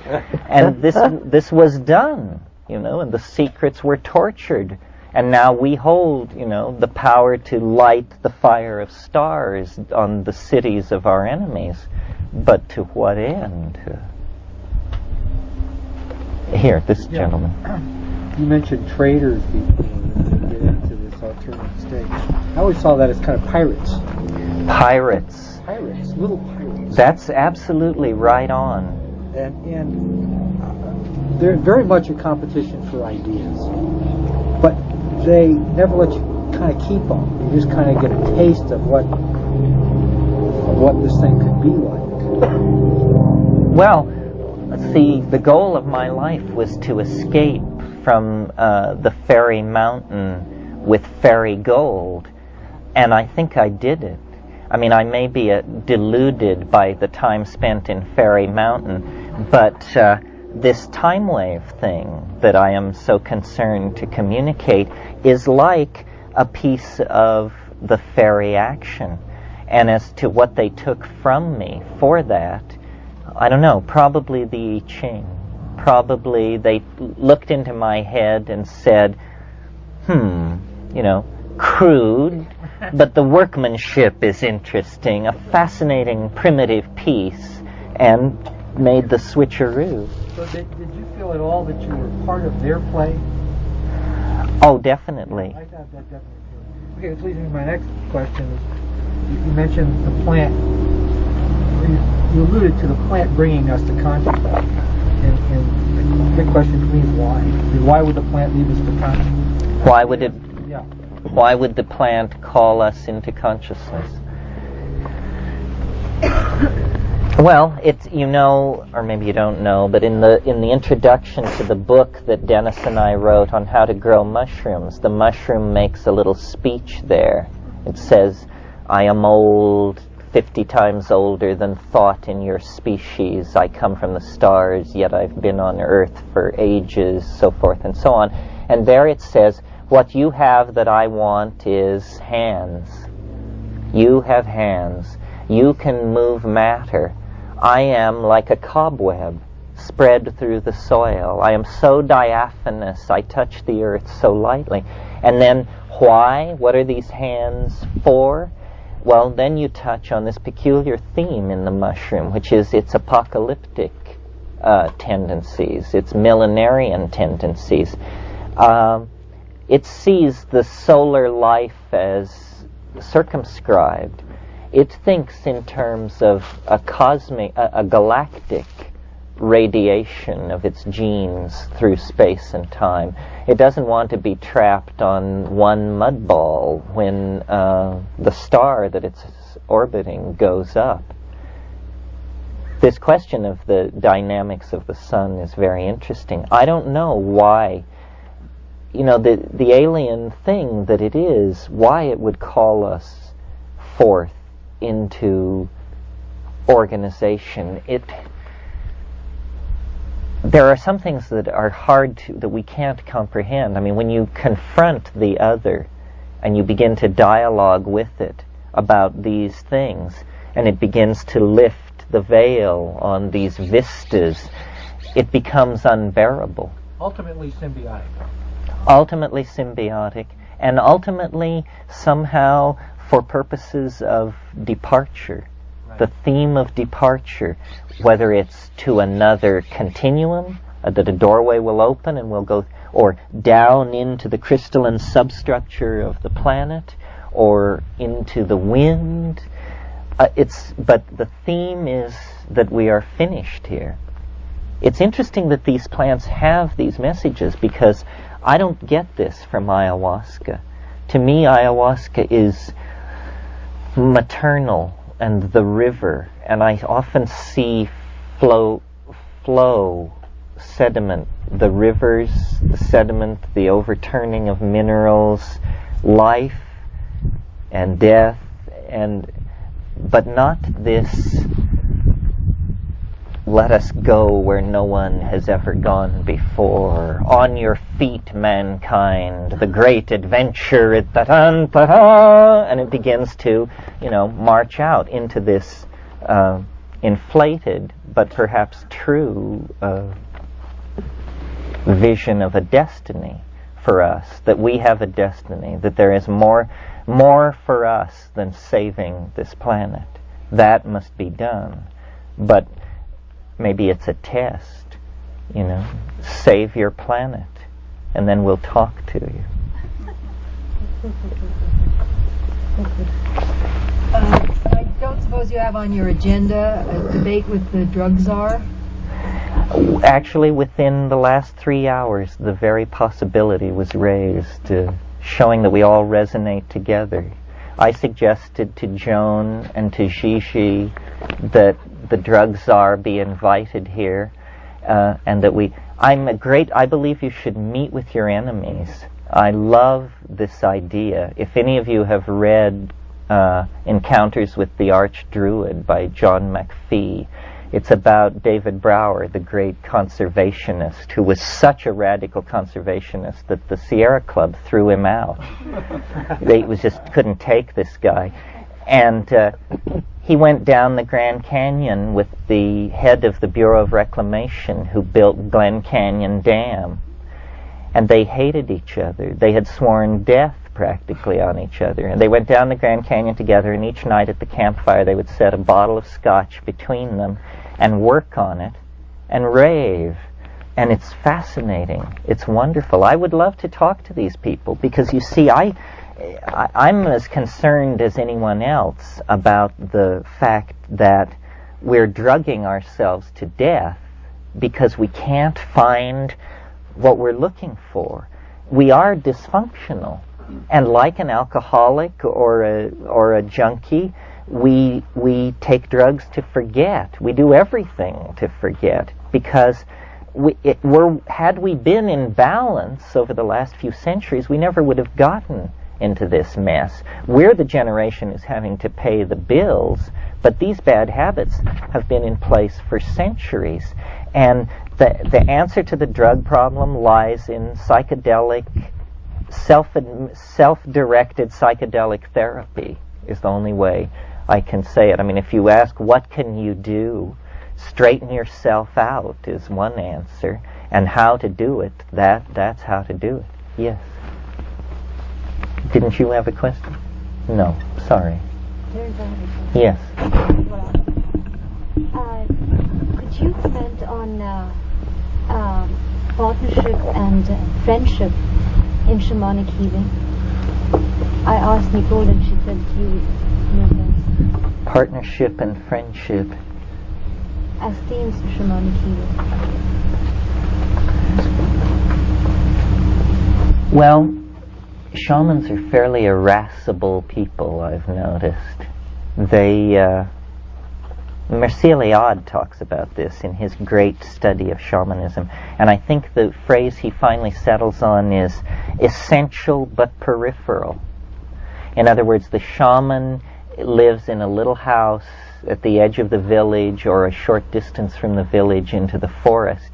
And this was done, you know, and the secrets were tortured. And now we hold, you know, the power to light the fire of stars on the cities of our enemies. But to what end? Here, this gentleman. You mentioned traders before to get into this alternative state. I always saw that as kind of pirates. Pirates. Pirates, little pirates. That's absolutely right on. And they're very much a competition for ideas. But they never let you kind of keep them. You just kind of get a taste of what this thing could be like. Well, see, the goal of my life was to escape from the fairy mountain with fairy gold, and I think I did it. I mean, I may be deluded by the time spent in Fairy Mountain, but this time wave thing that I am so concerned to communicate is like a piece of the fairy action. And as to what they took from me for that, I don't know, probably the I Ching. Probably they looked into my head and said, you know, crude, but the workmanship is interesting, a fascinating primitive piece, and made the switcheroo. So did you feel at all that you were part of their play? Oh, definitely. I thought that definitely. Okay, which leads me to my next question. You mentioned the plant. You alluded to the plant bringing us to consciousness. And the big question for me is why? Why would the plant lead us to consciousness? Why would it? Yeah. Why would the plant call us into consciousness? Well, it's, you know, or maybe you don't know, but in the introduction to the book that Dennis and I wrote on how to grow mushrooms, the mushroom makes a little speech there. It says, "I am old, 50 times older than thought in your species. I come from the stars, yet I've been on Earth for ages," so forth and so on. And there it says, what you have that I want is hands. You have hands. You can move matter. I am like a cobweb spread through the soil. I am so diaphanous. I touch the earth so lightly. And then why? What are these hands for? Well, then you touch on this peculiar theme in the mushroom, which is its apocalyptic tendencies, its millenarian tendencies. It sees the solar life as circumscribed. It thinks in terms of a galactic radiation of its genes through space and time. It doesn't want to be trapped on one mud ball when the star that it's orbiting goes up. This question of the dynamics of the sun is very interesting. I don't know why, the alien thing that it is, why it would call us forth into organization. There are some things that are that we can't comprehend. I mean, when you confront the other and you begin to dialogue with it about these things, and it begins to lift the veil on these vistas, it becomes unbearable. Ultimately symbiotic. Ultimately symbiotic, and ultimately somehow for purposes of departure. Right. The theme of departure, whether it's to another continuum, that a doorway will open and we'll go, or down into the crystalline substructure of the planet, or into the wind. But the theme is that we are finished here. It's interesting that these plants have these messages, because I don't get this from ayahuasca. To me, ayahuasca is maternal and the river, and I often see flow, sediment, the rivers, the sediment, the overturning of minerals, life and death, but not this let us go where no one has ever gone before. On your feet, mankind, the great adventure, and it begins to, march out into this inflated but perhaps true vision of a destiny for us, that we have a destiny, that there is more for us than saving this planet. That must be done. But maybe it's a test, save your planet, and then we'll talk to you. I don't suppose you have on your agenda a debate with the drug czar? Actually, within the last 3 hours, the very possibility was raised, showing that we all resonate together. I suggested to Joan and to Gigi that the drug czar be invited here, and that I believe you should meet with your enemies. I love this idea. If any of you have read Encounters with the Archdruid by John McPhee, it's about David Brower, the great conservationist, who was such a radical conservationist that the Sierra Club threw him out. They just couldn't take this guy. And he went down the Grand Canyon with the head of the Bureau of Reclamation, who built Glen Canyon Dam. And they hated each other. They had sworn death practically on each other. And they went down the Grand Canyon together, and each night at the campfire they would set a bottle of scotch between them and work on it and rave. And it's fascinating. It's wonderful. I would love to talk to these people, because you see, I'm as concerned as anyone else about the fact that we're drugging ourselves to death because we can't find what we're looking for. We are dysfunctional, and like an alcoholic or a junkie, we take drugs to forget. We do everything to forget, because had we been in balance over the last few centuries, we never would have gotten into this mess. We're the generation who's having to pay the bills, but these bad habits have been in place for centuries. And the answer to the drug problem lies in psychedelic, self-directed psychedelic therapy is the only way I can say it. I mean, if you ask, what can you do? Straighten yourself out is one answer. And how to do it, that's how to do it. Yes. Didn't you have a question? No, sorry. There's a Yes. could you comment on on partnership and friendship in shamanic healing. I asked Nicole and she said you know best. Partnership and friendship. As themes of shamanic healing. Well, shamans are fairly irascible people, I've noticed. They, Mircea Eliade talks about this in his great study of shamanism, and I think the phrase he finally settles on is essential but peripheral. In other words, the shaman lives in a little house at the edge of the village or a short distance from the village into the forest,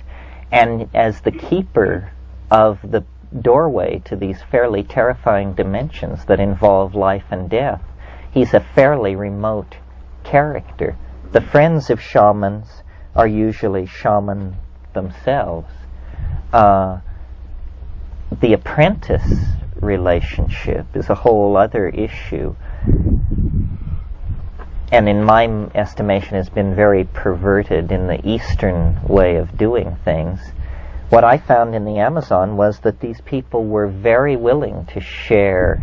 and as the keeper of the doorway to these fairly terrifying dimensions that involve life and death, he's a fairly remote character. The friends of shamans are usually shaman themselves. The apprentice relationship is a whole other issue, and in my estimation has been very perverted in the Eastern way of doing things. What I found in the Amazon was that these people were very willing to share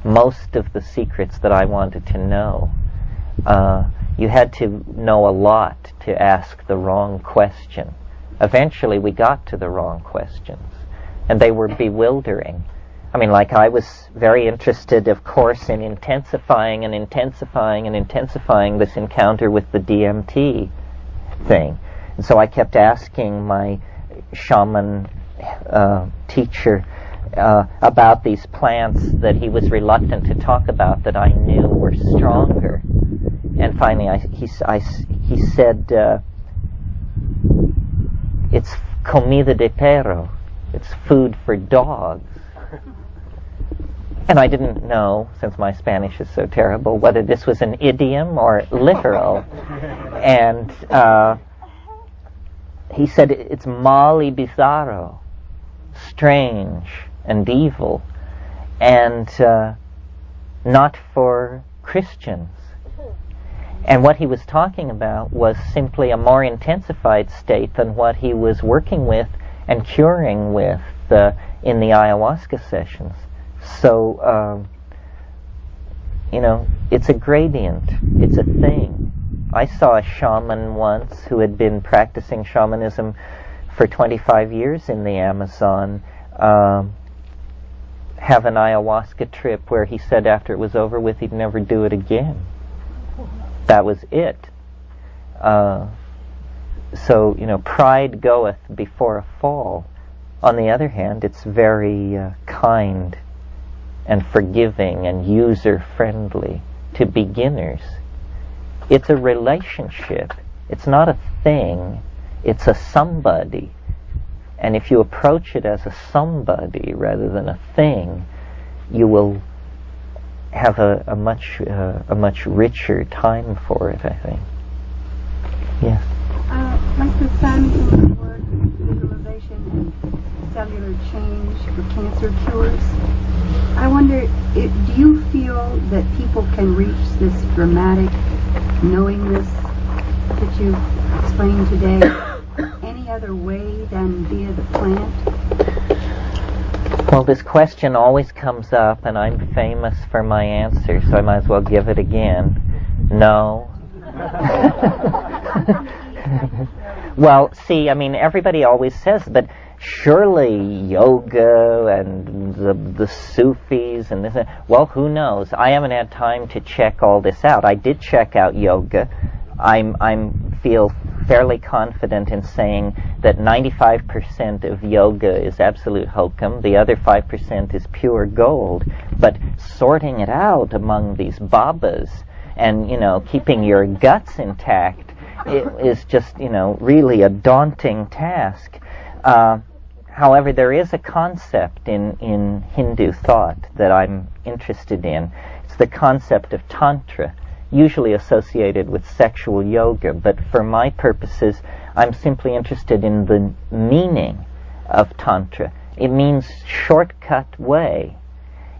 most of the secrets that I wanted to know. You had to know a lot to ask the wrong question. Eventually we got to the wrong questions, and they were bewildering. I mean, like, I was very interested, of course, in intensifying this encounter with the DMT thing. And so I kept asking my shaman teacher about these plants that he was reluctant to talk about that I knew were stronger. And finally he said, it's comida de perro, it's food for dogs. And I didn't know, since my Spanish is so terrible, whether this was an idiom or literal. And he said it's mal y bizarro, strange and evil, and not for Christians. And what he was talking about was simply a more intensified state than what he was working with and curing with in the ayahuasca sessions. So, it's a gradient. It's a thing. I saw a shaman once who had been practicing shamanism for 25 years in the Amazon have an ayahuasca trip where he said after it was over with he'd never do it again. That was it. So, pride goeth before a fall. On the other hand, it's very kind and forgiving and user-friendly to beginners. It's a relationship. It's not a thing. It's a somebody. And if you approach it as a somebody rather than a thing, you will have a much richer time for it, I think. Yes. Like the Shamanism work, visualization, and cellular change for cancer cures, I wonder, do you feel that people can reach this dramatic knowingness that you explained today any other way than via the plant? Well, this question always comes up, and I'm famous for my answer, so I might as well give it again. No. Well, see, I mean, everybody always says, but surely yoga and the Sufis and this. Well, who knows? I haven't had time to check all this out. I did check out yoga. I feel fairly confident in saying that 95% of yoga is absolute hokum. The other 5% is pure gold. But sorting it out among these babas and, keeping your guts intact, it is just, really a daunting task. However, there is a concept in Hindu thought that I'm interested in. It's the concept of Tantra, usually associated with sexual yoga, but for my purposes, I'm simply interested in the meaning of Tantra. It means shortcut way.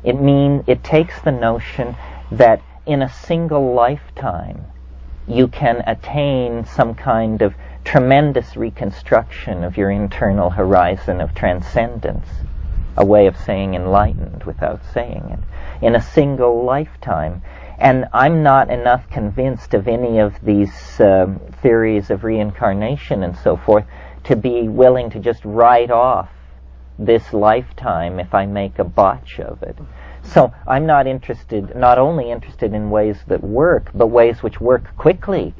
It takes the notion that in a single lifetime, you can attain some kind of tremendous reconstruction of your internal horizon of transcendence, a way of saying enlightened without saying it, in a single lifetime. And I'm not enough convinced of any of these theories of reincarnation and so forth to be willing to just write off this lifetime if I make a botch of it. So I'm not only interested in ways that work, but ways which work quickly.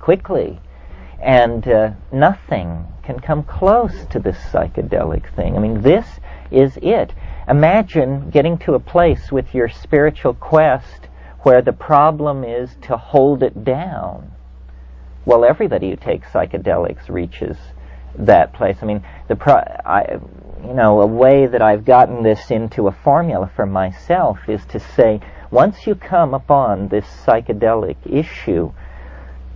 And nothing can come close to this psychedelic thing. I mean, this is it. Imagine getting to a place with your spiritual quest where the problem is to hold it down. Well, everybody who takes psychedelics reaches that place. I mean, a way that I've gotten this into a formula for myself is to say, once you come upon this psychedelic issue,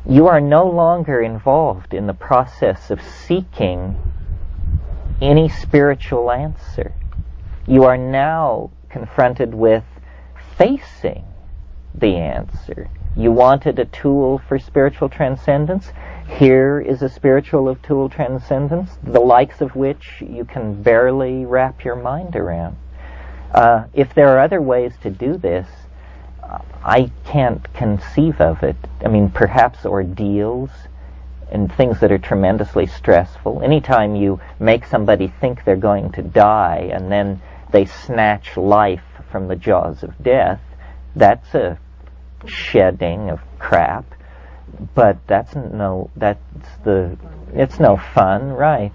you are no longer involved in the process of seeking any spiritual answer. You are now confronted with facing the answer. You wanted a tool for spiritual transcendence? Here is a spiritual tool transcendence, the likes of which you can barely wrap your mind around. If there are other ways to do this, I can't conceive of it. I mean, perhaps ordeals and things that are tremendously stressful. Anytime you make somebody think they're going to die and then they snatch life from the jaws of death, that's a shedding of crap. But it's no fun, right?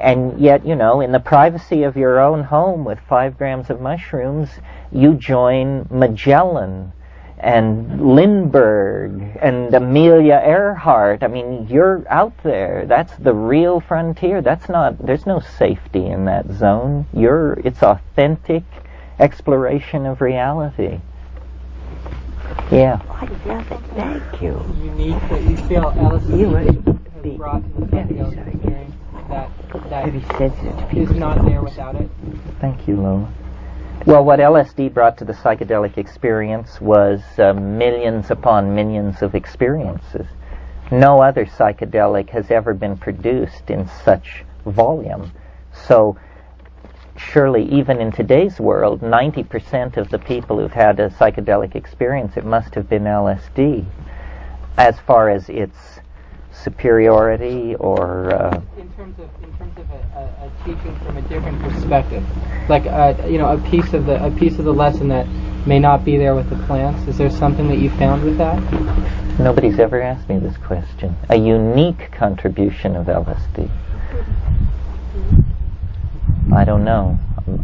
And yet, in the privacy of your own home with 5 grams of mushrooms, you join Magellan and Lindbergh and Amelia Earhart. I mean, you're out there. That's the real frontier. There's no safety in that zone. It's authentic exploration of reality. Yeah. I love it. Thank you. Unique that you feel LSD has brought to the psychedelic experience that is not there without it. Thank you, Lola. Well, what LSD brought to the psychedelic experience was millions upon millions of experiences. No other psychedelic has ever been produced in such volume. So surely even in today's world, 90% of the people who've had a psychedelic experience, it must have been LSD, as far as its superiority or... In terms of a teaching from a different perspective, like a piece of the lesson that may not be there with the plants. Is there something that you found with that? Nobody's ever asked me this question. A unique contribution of LSD. I don't know.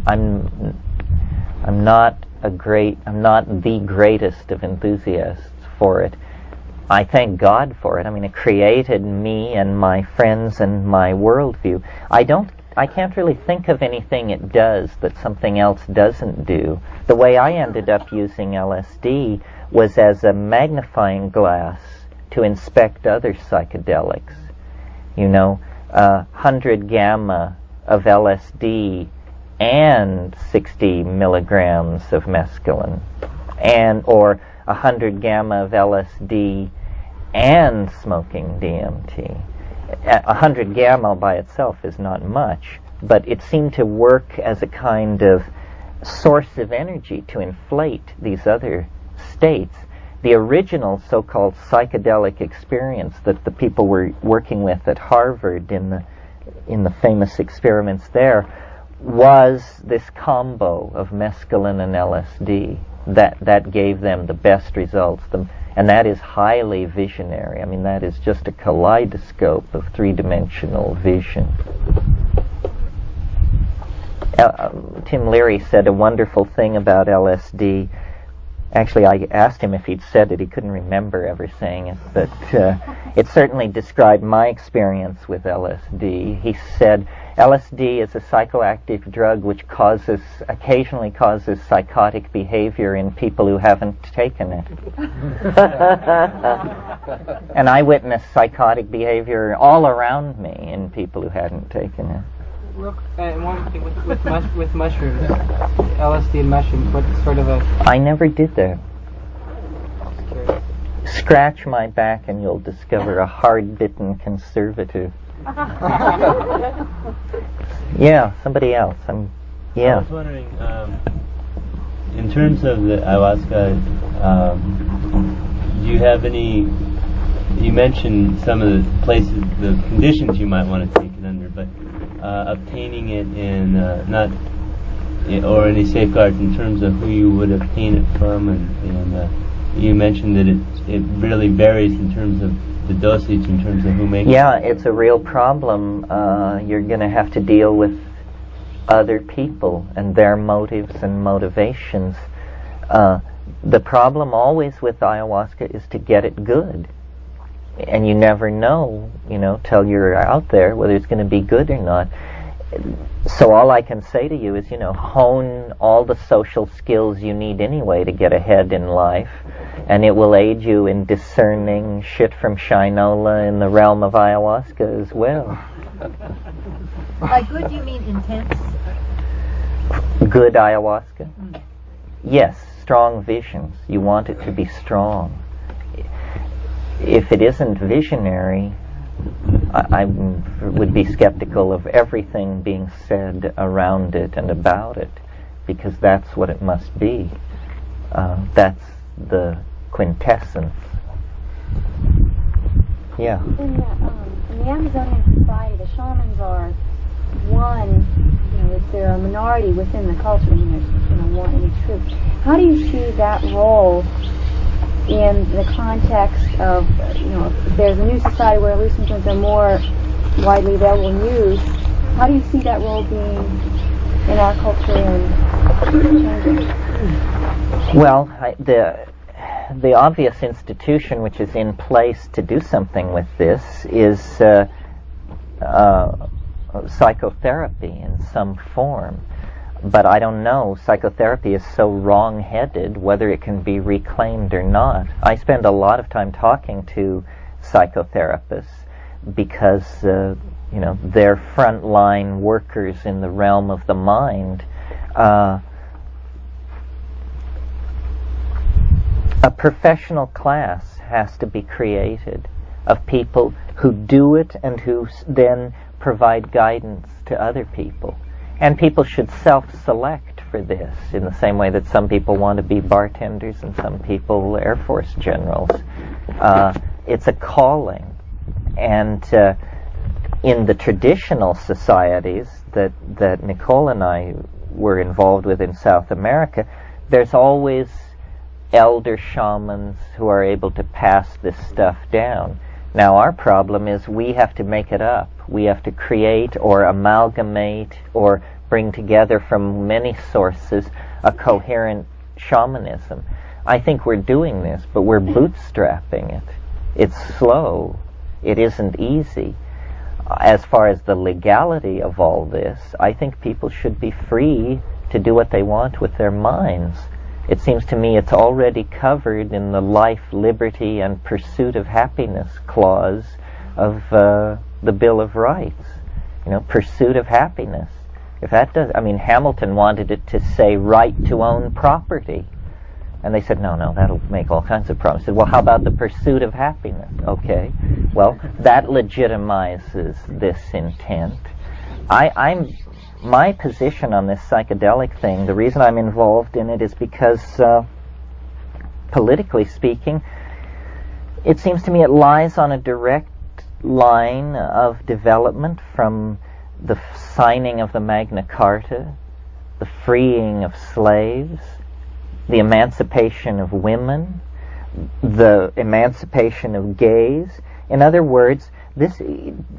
I'm not the greatest of enthusiasts for it. I thank God for it. I mean, it created me and my friends and my worldview. I can't really think of anything it does that something else doesn't do. The way I ended up using LSD was as a magnifying glass to inspect other psychedelics. 100 gamma of LSD and 60 milligrams of mescaline, or 100 gamma of LSD and smoking DMT. 100 gamma by itself is not much, but it seemed to work as a kind of source of energy to inflate these other states. The original so-called psychedelic experience that the people were working with at Harvard in the famous experiments there was this combo of mescaline and LSD that gave them the best results. And that is highly visionary. I mean, that is just a kaleidoscope of three-dimensional vision. Tim Leary said a wonderful thing about LSD. Actually, I asked him if he'd said it. He couldn't remember ever saying it, but it certainly described my experience with LSD. He said, LSD is a psychoactive drug which occasionally causes psychotic behavior in people who haven't taken it. And I witnessed psychotic behavior all around me in people who hadn't taken it. And one thing with mushrooms, LSD and mushrooms, what sort of a... I never did that. Just curious. Scratch my back and you'll discover a hard-bitten conservative. Yeah, somebody else. I was wondering, in terms of the ayahuasca, do you have any? You mentioned some of the places, the conditions you might want to take it under, but obtaining it and or any safeguards in terms of who you would obtain it from, and you mentioned that it really varies in terms of the dosage, in terms of who makes it. Yeah, it's a real problem. You're going to have to deal with other people and their motives and motivations. The problem always with ayahuasca is to get it good. And you never know, till you're out there, whether it's going to be good or not. So all I can say to you is, hone all the social skills you need anyway to get ahead in life, and it will aid you in discerning shit from shinola in the realm of ayahuasca as well. By good, do you mean intense? Good ayahuasca? Yes, strong visions. You want it to be strong. If it isn't visionary, I would be skeptical of everything being said around it and about it, because that's what it must be. That's the quintessence. Yeah. In the Amazonian society, the shamans are one. They're a minority within the culture, and there's one in each group. How do you see that role in the context of, if there's a new society where hallucinogens are more widely available and used, how do you see that role being in our culture and changing? Well, the obvious institution which is in place to do something with this is psychotherapy in some form. But I don't know, psychotherapy is so wrong-headed whether it can be reclaimed or not. I spend a lot of time talking to psychotherapists because, they're frontline workers in the realm of the mind. A professional class has to be created of people who do it and who then provide guidance to other people. And people should self-select for this in the same way that some people want to be bartenders and some people Air Force generals. It's a calling. And in the traditional societies that Nicole and I were involved with in South America, there's always elder shamans who are able to pass this stuff down. Now our problem is we have to make it up. We have to create or amalgamate or bring together from many sources a coherent shamanism. I think we're doing this, but we're bootstrapping it. It's slow. It isn't easy. As far as the legality of all this, I think people should be free to do what they want with their minds. It seems to me it's already covered in the life, liberty, and pursuit of happiness clause of the Bill of Rights. Pursuit of happiness. If that does, Hamilton wanted it to say right to own property. And they said, no, that'll make all kinds of problems. I said, well, how about the pursuit of happiness? Okay. Well, that legitimizes this intent. My position on this psychedelic thing, the reason I'm involved in it is because, politically speaking, it seems to me it lies on a direct line of development from the signing of the Magna Carta, the freeing of slaves, the emancipation of women, the emancipation of gays. In other words, this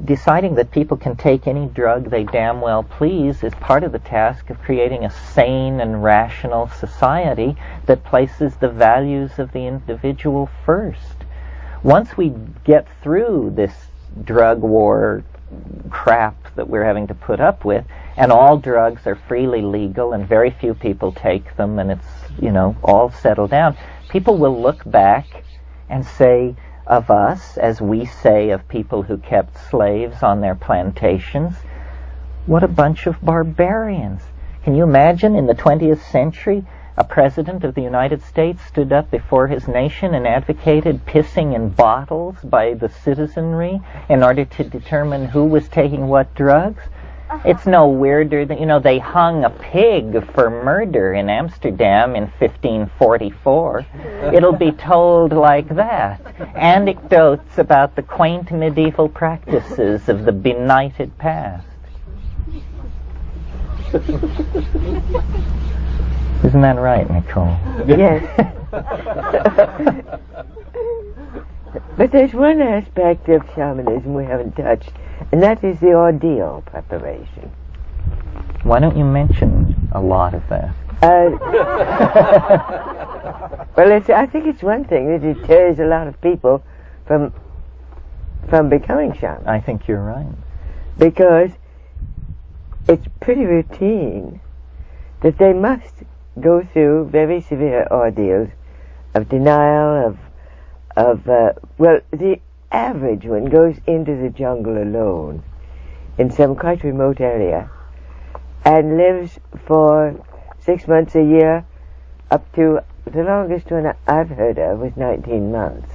deciding that people can take any drug they damn well please is part of the task of creating a sane and rational society that places the values of the individual first. Once we get through this drug war crap that we're having to put up with, and all drugs are freely legal and very few people take them, and it's, all settled down, people will look back and say of us, as we say of people who kept slaves on their plantations, what a bunch of barbarians. Can you imagine in the 20th century A president of the United States stood up before his nation and advocated pissing in bottles by the citizenry in order to determine who was taking what drugs. It's no weirder than, they hung a pig for murder in Amsterdam in 1544. It'll be told like that. Anecdotes about the quaint medieval practices of the benighted past. Isn't that right, Nicole? Yes. But there's one aspect of shamanism we haven't touched, and that is the ordeal preparation. Why don't you mention a lot of that? Well, I think it's one thing that deters a lot of people from becoming shamans. I think you're right. Because it's pretty routine that they must go through very severe ordeals of denial, well, the average one goes into the jungle alone in some quite remote area and lives for 6 months, a year, up to the longest one I've heard of was 19 months.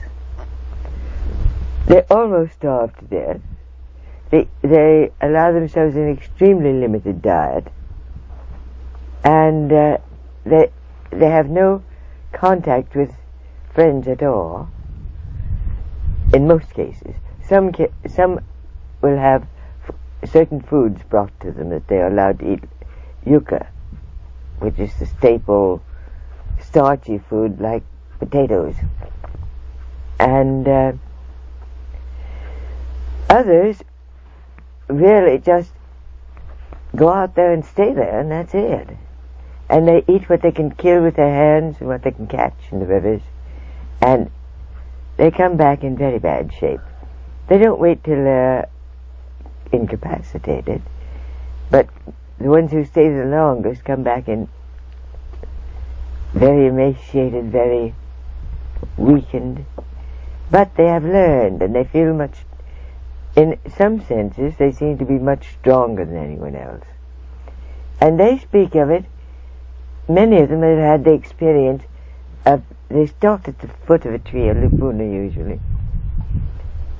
They almost starve to death. They allow themselves an extremely limited diet, and they have no contact with friends at all. In most cases, some will have certain foods brought to them that they are allowed to eat. Yucca, which is the staple starchy food like potatoes, and others really just go out there and stay there, and that's it. And they eat what they can kill with their hands and what they can catch in the rivers, and they come back in very bad shape. They don't wait till they're incapacitated, but the ones who stay the longest come back in very emaciated, very weakened, but they have learned, and they feel much, in some senses, they seem to be much stronger than anyone else. And they speak of it, many of them have had the experience of, they start at the foot of a tree, a lupuna usually,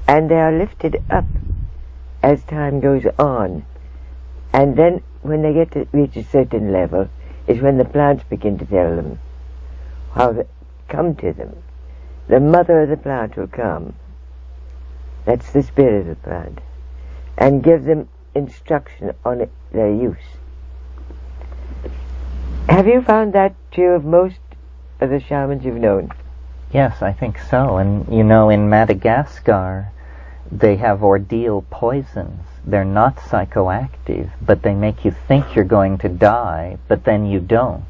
and they are lifted up as time goes on. And then when they get to reach a certain level is when the plants begin to tell them how to come to them. The mother of the plant will come, that's the spirit of the plant, and give them instruction on their use. Have you found that true of most of the shamans you've known? Yes, I think so. And in Madagascar, they have ordeal poisons. They're not psychoactive, but they make you think you're going to die, but then you don't.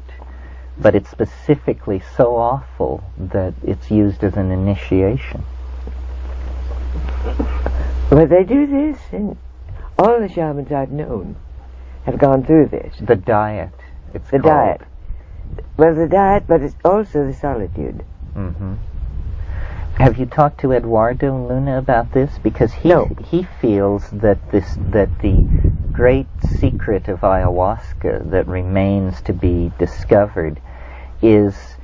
But it's specifically so awful that it's used as an initiation. Well, they do this, and all the shamans I've known have gone through this. The diet. It's the called. Diet. Well, the diet, but it's also the solitude. Mm-hmm. Have you talked to Eduardo Luna about this? Because he feels that the great secret of ayahuasca that remains to be discovered is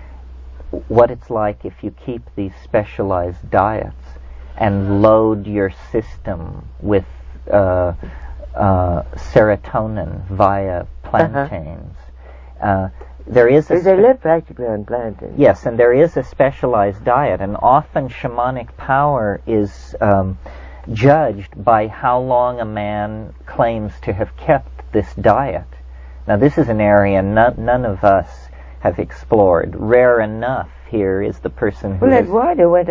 what it's like if you keep these specialized diets and load your system with serotonin via plantains. They live practically on plantains. Yes, and there is a specialized diet, and often shamanic power is judged by how long a man claims to have kept this diet. Now, this is an area none of us have explored. Rare enough here is the person who... Well, Eduardo went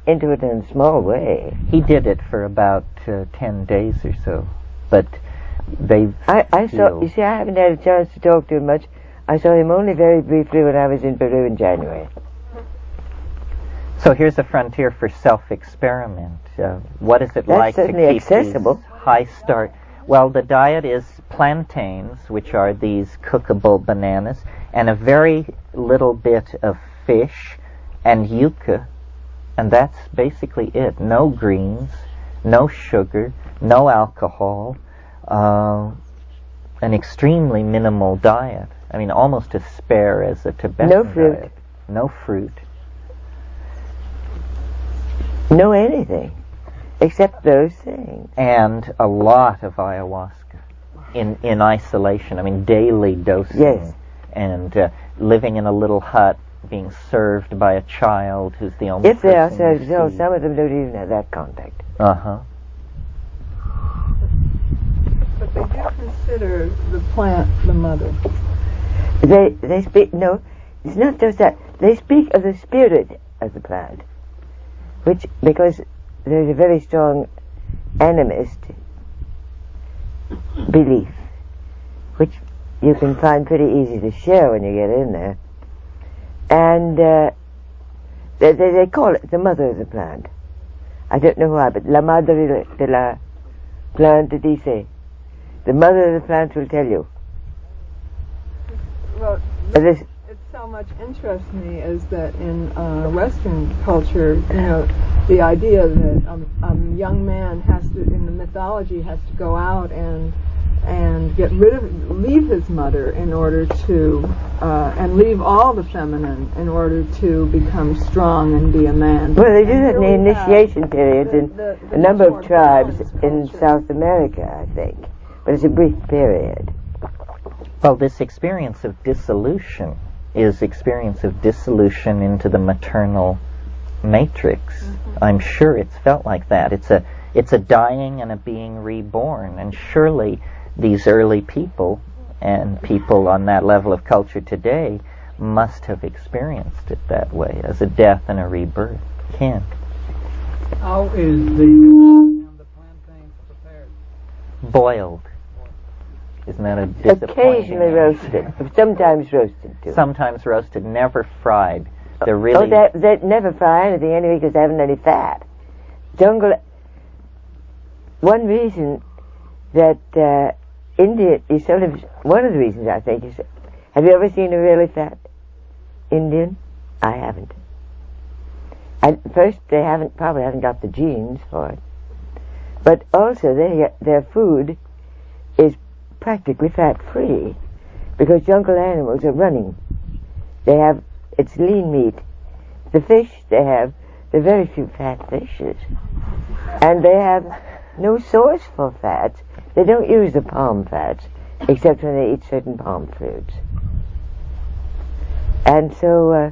into it in a small way. He did it for about 10 days or so, but I saw, you see, I haven't had a chance to talk to him much. I saw him only very briefly when I was in Peru in January. So here's a frontier for self-experiment. What is it That's like to keep accessible. These high start? Well, the diet is plantains, which are these cookable bananas, and a very little bit of fish and yucca, and that's basically it. No greens, no sugar, no alcohol, an extremely minimal diet. I mean, almost as spare as a Tibetan No fruit. diet. No fruit. No anything, except those things. And a lot of ayahuasca in isolation. I mean, daily dosing. Yes. And living in a little hut, being served by a child who's the only If they are person served, you no, see. some of them don't even have that contact. Uh-huh. But they do consider the plant the mother. They speak, no, it's not just that. They speak of the spirit of the plant, which, because there's a very strong animist belief, which you can find pretty easy to share when you get in there. And they call it the mother of the plant. I don't know why, but la madre de la plante dice. The mother of the plant will tell you. Well, This, it so much interests me is that in Western culture, you know, the idea that a young man has to, in the mythology, has to go out and leave his mother in order to, and leave all the feminine in order to become strong and be a man. well, they do that in the initiation periods in a number of tribes in South America, I think. But it's a brief period. Well, this experience of dissolution is experience of dissolution into the maternal matrix. Mm-hmm. I'm sure it's felt like that. It's a dying and a being reborn, and surely these early people and people on that level of culture today must have experienced it that way, as a death and a rebirth. Ken? How is the plantains prepared? Boiled. Isn't that a disappointing Occasionally answer? roasted, sometimes roasted too. Sometimes roasted, never fried. They're really... Oh, they never fry anything anyway because they haven't any fat. Jungle... One reason that India is sort of... One of the reasons, I think, is... Have you ever seen a really fat Indian? I haven't. At first, they probably haven't got the genes for it. But also, their food is practically fat-free because jungle animals are running. It's lean meat. The fish they're very few fat fishes. And they have no source for fats. They don't use the palm fats except when they eat certain palm fruits. And so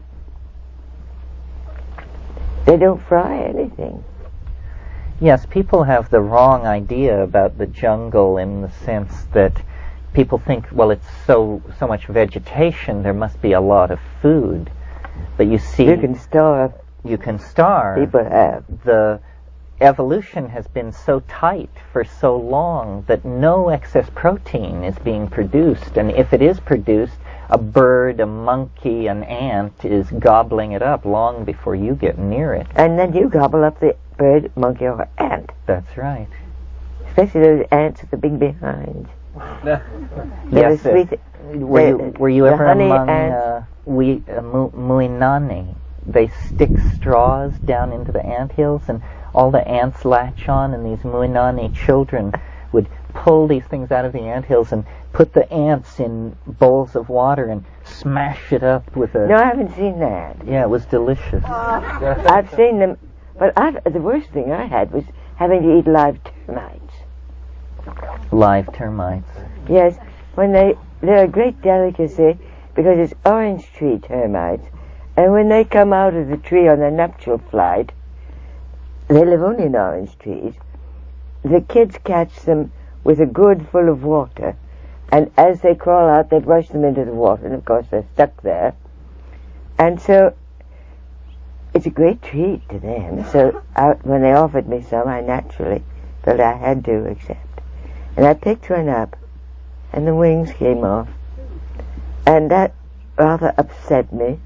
they don't fry anything. Yes, people have the wrong idea about the jungle in the sense that people think, well, it's so much vegetation, there must be a lot of food. But you see... You can starve. You can starve. People have. The evolution has been so tight for so long that no excess protein is being produced. And if it is produced, a bird, a monkey, an ant is gobbling it up long before you get near it. And then you gobble up the bird, monkey, or ant. That's right. Especially those ants with the big behinds. Yes. Were you ever among Muinani? They stick straws down into the anthills, and all the ants latch on, and these Muinani children would pull these things out of the anthills and put the ants in bowls of water and smash it up with a... No, I haven't seen that. Yeah, it was delicious. I've seen them, but the worst thing I had was having to eat live termites. Live termites. Yes, they're a great delicacy because it's orange tree termites, and when they come out of the tree on their nuptial flight, they live only in orange trees. The kids catch them with a gourd full of water, and as they crawl out, they brush them into the water, and of course they're stuck there. And so it's a great treat to them. So when they offered me some, I naturally felt I had to accept. And I picked one up, and the wings came off. And that rather upset me,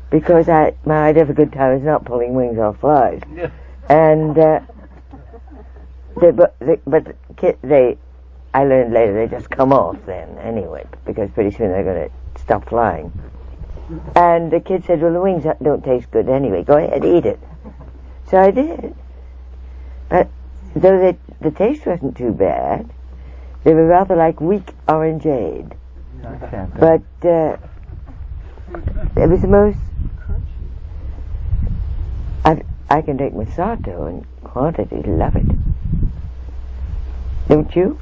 because my idea of a good time is not pulling wings off flies. Yeah. And I learned later they just come off then anyway, because pretty soon they're going to stop flying. And the kid said, well, the wings don't taste good anyway. Go ahead, eat it. So I did. But though the taste wasn't too bad, they were rather like weak orangeade. Okay. But it was the most. I can take Masato in quantity, love it. Don't you?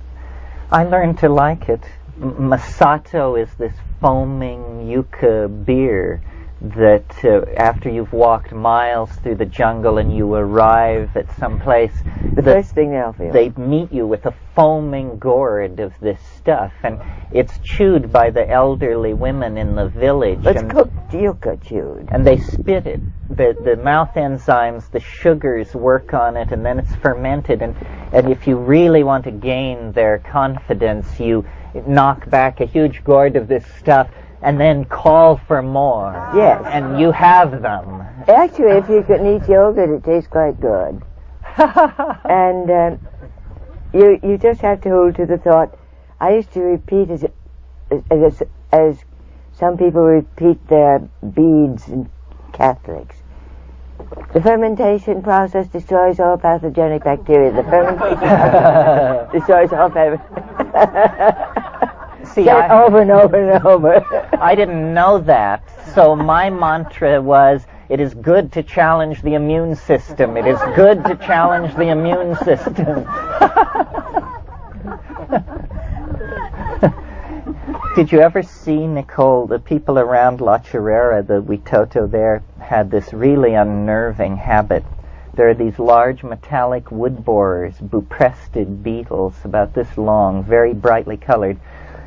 I learned to like it. Masato is this foaming yucca beer that after you've walked miles through the jungle and you arrive at some place, the first thing they'll feel, they meet you with a foaming gourd of this stuff, and it's chewed by the elderly women in the village. It's cooked yucca chewed. And they spit it. The mouth enzymes, the sugars work on it, and then it's fermented. And if you really want to gain their confidence, you knock back a huge gourd of this stuff and then call for more. Yes. And you have them. Actually, if you can eat yogurt, it tastes quite good. And you just have to hold to the thought. I used to repeat as some people repeat their beads in Catholics. The fermentation process destroys all pathogenic bacteria. The fermentation destroys all See, over and over and over. I didn't know that, so my mantra was, it is good to challenge the immune system. It is good to challenge the immune system. Did you ever see, Nicole, the people around La Chirera, the Witoto there, had this really unnerving habit. There are these large metallic wood borers, buprestid beetles, about this long, very brightly colored.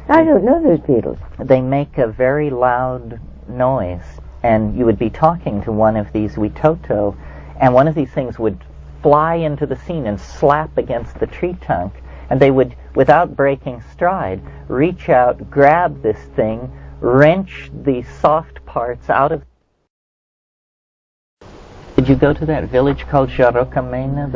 I don't know those beetles. They make a very loud noise, and you would be talking to one of these Witoto, and one of these things would fly into the scene and slap against the tree trunk, and they would, without breaking stride, reach out, grab this thing, wrench the soft parts out of. Did you go to that village called Jarocamena?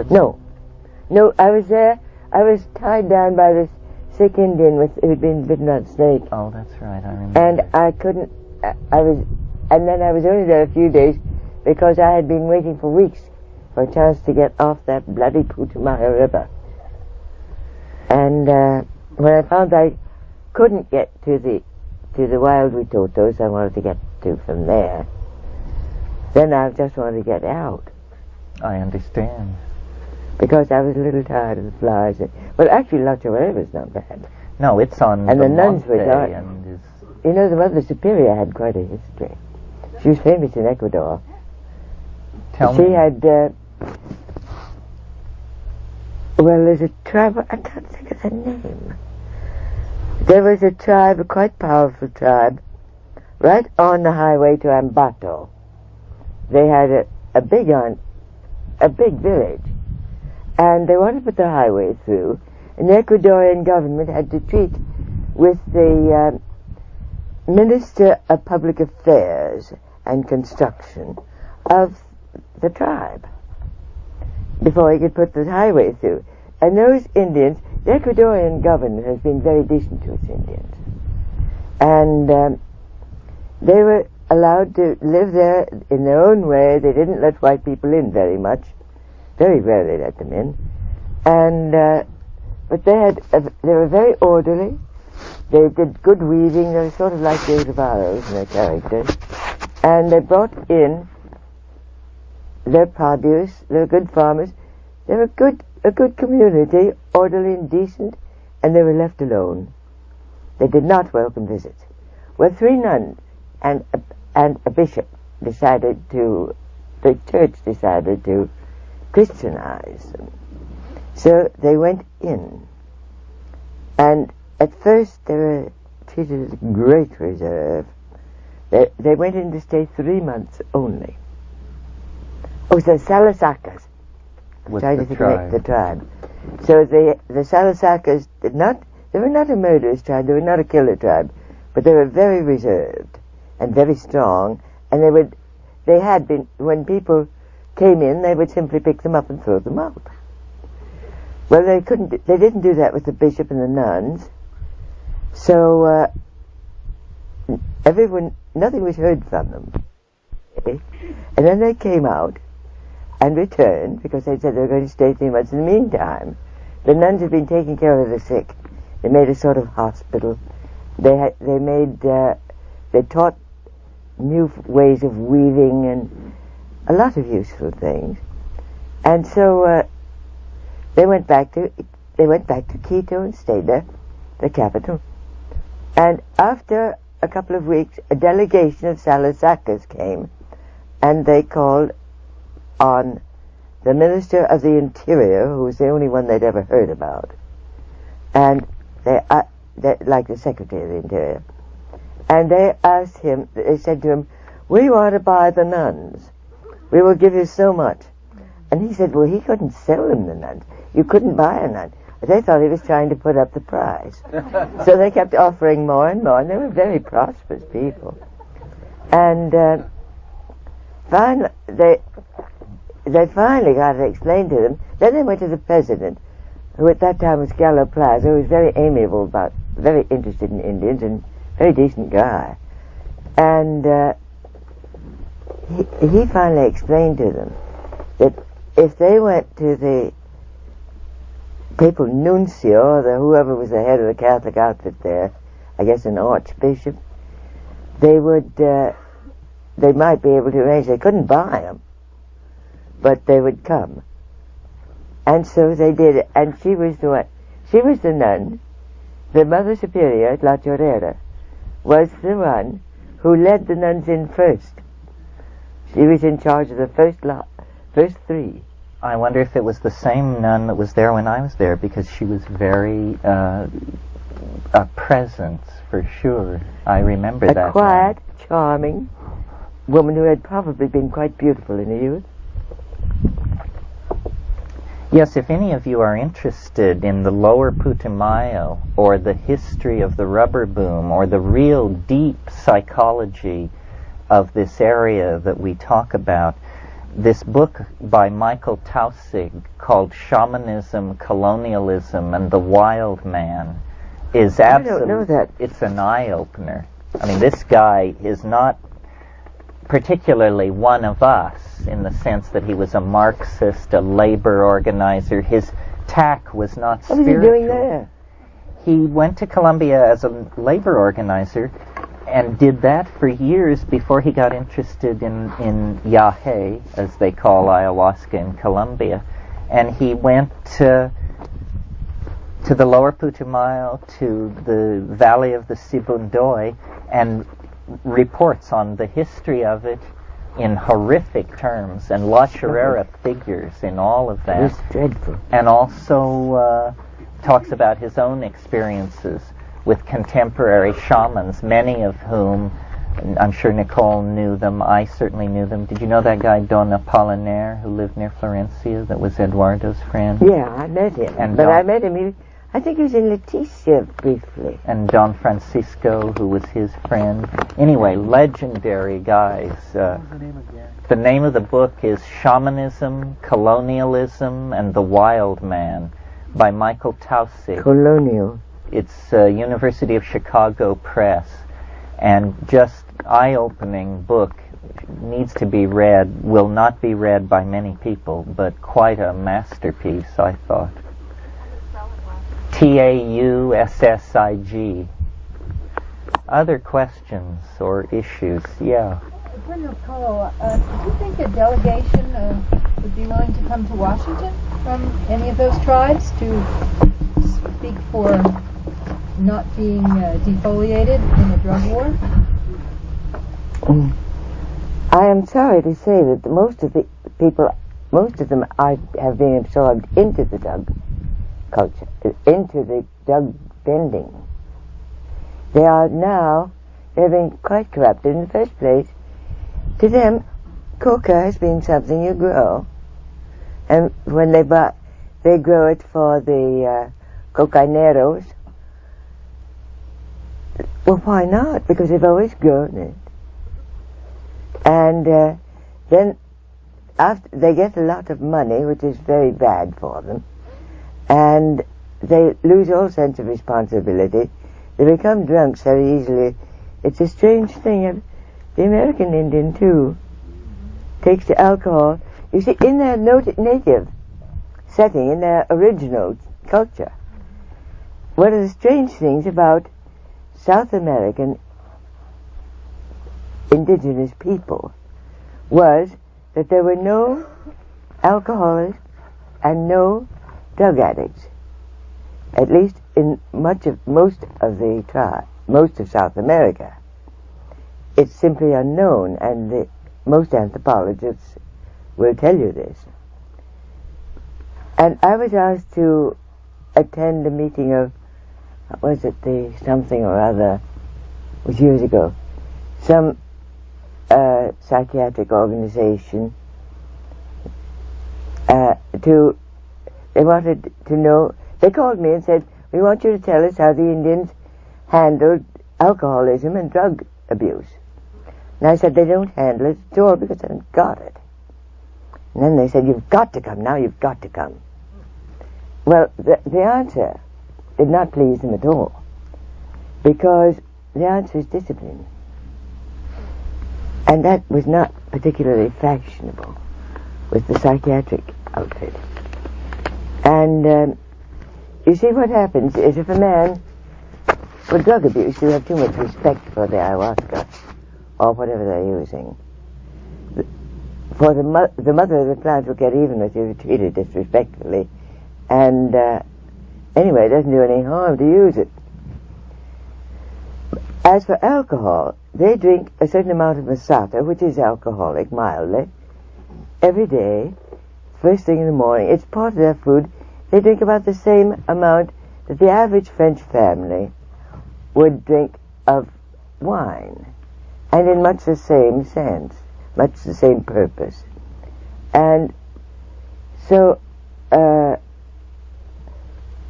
No, I was there. I was tied down by this sick Indian who'd been bitten on a snake. Oh, that's right, I remember. And I couldn't. And then I was only there a few days because I had been waiting for weeks for a chance to get off that bloody Putumayo River. And when I found I couldn't get to the wild Witotos I wanted to get to from there, then I just wanted to get out. I understand. Because I was a little tired of the flies. Well, actually, La Chirera was not bad. No, it's on and the nuns Monte were dark. And you know, the Mother Superior had quite a history. She was famous in Ecuador. Tell me. She had... well, there's a tribe... I can't think of the name. There was a tribe, a quite powerful tribe, right on the highway to Ambato. They had a big village. And they wanted to put the highway through, and the Ecuadorian government had to treat with the Minister of Public Affairs and Construction of the tribe before he could put the highway through. And those Indians, the Ecuadorian government has been very decent to its Indians. And they were allowed to live there in their own way. They didn't let white people in very much. Very rarely let them in, and but they were very orderly. They did good weaving. They were sort of like the Otavaros in their characters, and they brought in their produce. They were good farmers. They were a good community, orderly and decent, and they were left alone. They did not welcome visits. Well, 3 nuns and a bishop the church decided to Christianize them. So they went in, and at first they were treated with great reserve. They went in to stay 3 months only. Oh, the Salasakas. The tribe. So the Salasakas they were not a murderous tribe, they were not a killer tribe, but they were very reserved and very strong, and they had been, when people came in, they would simply pick them up and throw them out. Well, they didn't do that with the bishop and the nuns. So nothing was heard from them. And then they came out and returned because they said they were going to stay 3 months. In the meantime, the nuns had been taking care of the sick. They made a sort of hospital they taught new ways of weaving and a lot of useful things. And so they went back to Quito and stayed there, the capital. And after a couple of weeks, a delegation of Salasacas came, and they called on the Minister of the Interior, who was the only one they'd ever heard about, and they like the Secretary of the Interior, and they asked him, they said to him, "We want to buy the nuns. We will give you so much." And he said, well, he couldn't sell them the nuns. You couldn't buy a nun. They thought he was trying to put up the price. So they kept offering more and more, and they were very prosperous people. And finally, they finally got it explained to them. Then they went to the president, who at that time was Gallo Plaza, who was very amiable, very interested in Indians, and very decent guy. And he finally explained to them that if they went to the papal nuncio, or whoever was the head of the Catholic outfit there, I guess an archbishop, they might be able to arrange. They couldn't buy them, but they would come. And so they did it. And she was the nun. The Mother Superior, La Chorrera, was the one who led the nuns in first. She was in charge of the first three. I wonder if it was the same nun that was there when I was there, because she was very a presence for sure. I remember that. A quiet, charming woman who had probably been quite beautiful in her youth. Yes, if any of you are interested in the lower Putumayo, or the history of the rubber boom, or the real deep psychology of this area that we talk about, this book by Michael Tausig called Shamanism, Colonialism, and the Wild Man is absolutely... I don't know that. It's an eye-opener. I mean, this guy is not particularly one of us, in the sense that he was a Marxist, a labor organizer. His tack was not spiritual. What was he doing there? He went to Colombia as a labor organizer and did that for years before he got interested in yahe, as they call ayahuasca in Colombia. And he went to the lower Putumayo, to the valley of the Sibundoy, and reports on the history of it in horrific terms, and La Chorrera figures in all of that. It's dreadful. And also talks about his own experiences with contemporary shamans, many of whom, I'm sure Nicole knew them, I certainly knew them. Did you know that guy Don Apollinaire, who lived near Florencia, that was Eduardo's friend? Yeah, I met him. I met him, I think he was in Leticia briefly. And Don Francisco, who was his friend. Anyway, legendary guys. What was the name again? The name of the book is Shamanism, Colonialism, and the Wild Man by Michael Tausig. Colonial. It's University of Chicago Press, and just eye-opening book. Needs to be read, will not be read by many people, but quite a masterpiece, I thought. Taussig. Other questions or issues? Yeah. For Nicole, do you think a delegation would be willing to come to Washington from any of those tribes to speak for not being defoliated in the drug war? I am sorry to say that most of them have been absorbed into the drug culture, into the drug bending. They've been quite corrupted. In the first place, to them, coca has been something you grow, and when they grow it for the cocaineros. Well, why not? Because they've always grown it. And then after they get a lot of money, which is very bad for them, and they lose all sense of responsibility. They become drunks very easily. It's a strange thing. The American Indian, too, takes to alcohol. You see, in their native setting, in their original culture, one of the strange things about South American indigenous people was that there were no alcoholics and no drug addicts, at least in most of South America. It's simply unknown, and most anthropologists will tell you this. And I was asked to attend a meeting of, what was it, the something or other, it was years ago, some psychiatric organization. They wanted to know, they called me and said, we want you to tell us how the Indians handled alcoholism and drug abuse. And I said, they don't handle it at all because they haven't got it. And then they said, you've got to come now, you've got to come. Well, the answer did not please them at all, because the answer is discipline. And that was not particularly fashionable with the psychiatric outfit. And you see, what happens is if a man, for drug abuse, you have too much respect for the ayahuasca or whatever they're using. For the mother of the plant will get even with you if you treat it disrespectfully. And anyway, it doesn't do any harm to use it. As for alcohol, they drink a certain amount of masato, which is alcoholic, mildly, every day, first thing in the morning. It's part of their food. They drink about the same amount that the average French family would drink of wine, and in much the same sense, much the same purpose. And so,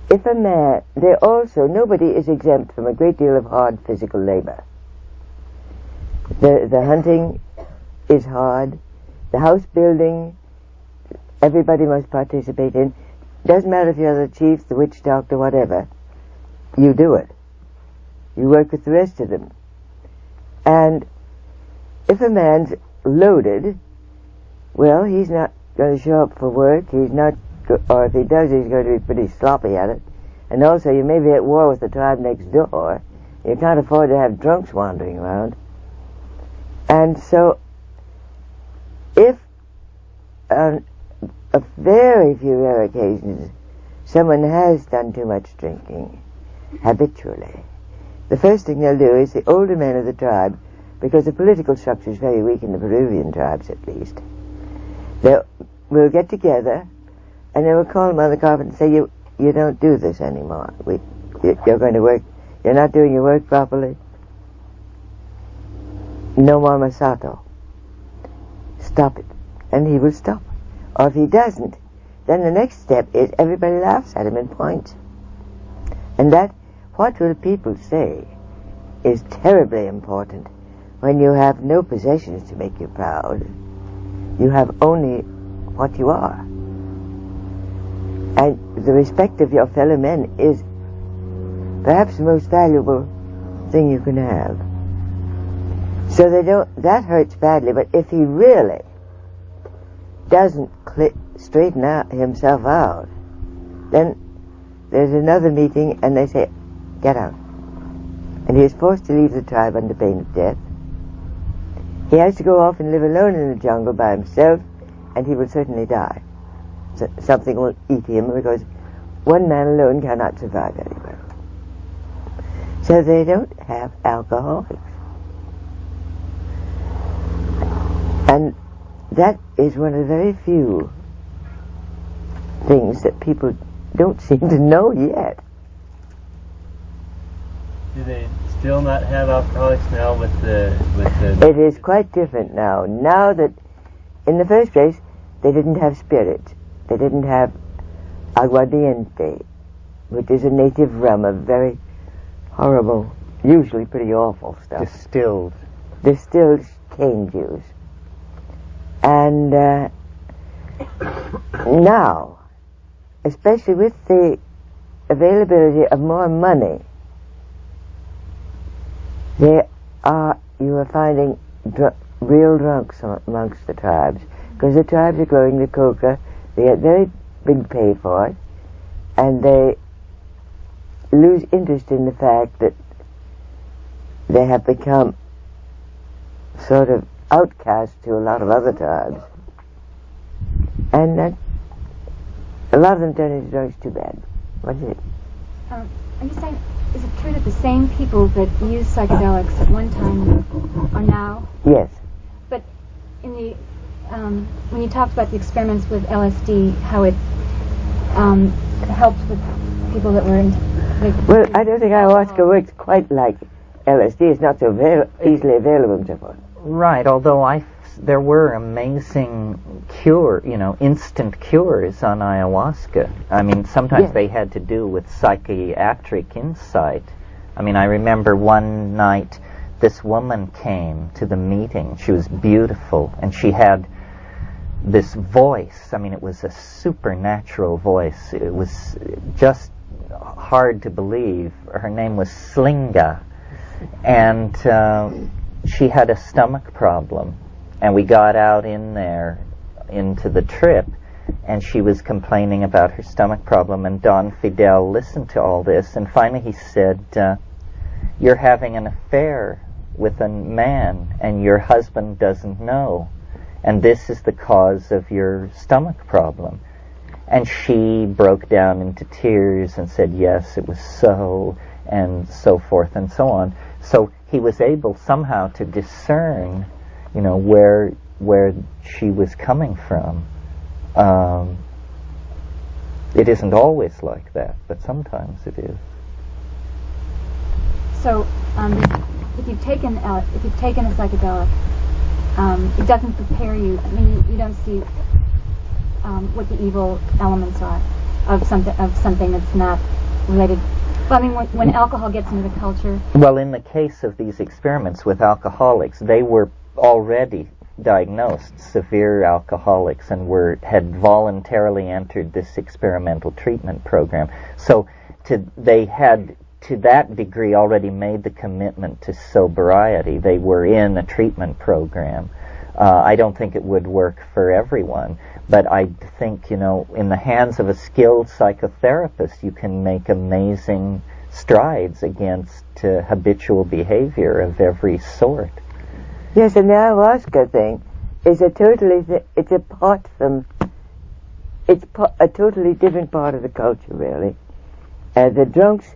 if a man, nobody is exempt from a great deal of hard physical labor. The hunting is hard. The house building, everybody must participate in. Doesn't matter if you're the chief, the witch doctor, whatever. You do it. You work with the rest of them. And if a man's loaded, well, he's not going to show up for work. He's not, or if he does, he's going to be pretty sloppy at it. And also, you may be at war with the tribe next door. You can't afford to have drunks wandering around. And so, if on a very few rare occasions someone has done too much drinking habitually, the first thing they'll do is the older men of the tribe, because the political structure is very weak in the Peruvian tribes at least, they will get together and they will call them on the carpet and say, you don't do this anymore. You're going to work, you're not doing your work properly. No more masato. Stop it. And he will stop. Or if he doesn't, then the next step is everybody laughs at him and points. And that, what will people say, is terribly important. When you have no possessions to make you proud, you have only what you are. And the respect of your fellow men is perhaps the most valuable thing you can have. So that hurts badly, but if he really doesn't straighten himself out, then there's another meeting and they say, get out. And he is forced to leave the tribe under pain of death. He has to go off and live alone in the jungle by himself, and he will certainly die. So something will eat him, because one man alone cannot survive very well. So they don't have alcoholics. And that is one of the very few things that people don't seem to know yet. Do they still not have alcoholics now with the... It is quite different now. Now that, in the first place, they didn't have spirits. They didn't have aguardiente, which is a native rum of very horrible, usually pretty awful stuff. Distilled cane juice. And now, especially with the availability of more money, you are finding real drunks amongst the tribes, because the tribes are growing the coca, they get very big pay for it, and they lose interest in the fact that they have become sort of outcast to a lot of other tribes. And that a lot of them turn into drugs too bad. What is it? Are you saying, is it true that the same people that used psychedelics at one time are now? Yes. But in the when you talked about the experiments with LSD, how it helped with people that were in... Well, I don't think ayahuasca works quite like LSD. It's not so easily available and so forth. Right, although there were amazing instant cures on ayahuasca. I mean, sometimes they had to do with psychiatric insight. I mean, I remember one night this woman came to the meeting. She was beautiful, and she had this voice. I mean, it was a supernatural voice. It was just hard to believe. Her name was Slinga, and she had a stomach problem. And we got out into the trip, and she was complaining about her stomach problem, and Don Fidel listened to all this, and finally he said, you're having an affair with a man, and your husband doesn't know, and this is the cause of your stomach problem. And she broke down into tears and said, yes, it was so, and so forth and so on. So he was able somehow to discern where she was coming from. It isn't always like that, but sometimes it is. So, if you've taken a psychedelic, it doesn't prepare you. I mean, you don't see what the evil elements are of something that's not related. Well, I mean, when alcohol gets into the culture. Well, in the case of these experiments with alcoholics, they were already diagnosed severe alcoholics and had voluntarily entered this experimental treatment program. So they had, to that degree, already made the commitment to sobriety. They were in a treatment program. I don't think it would work for everyone, but I think, in the hands of a skilled psychotherapist, you can make amazing strides against habitual behavior of every sort. Yes, and the ayahuasca thing is a totally different part of the culture, really. The drunks,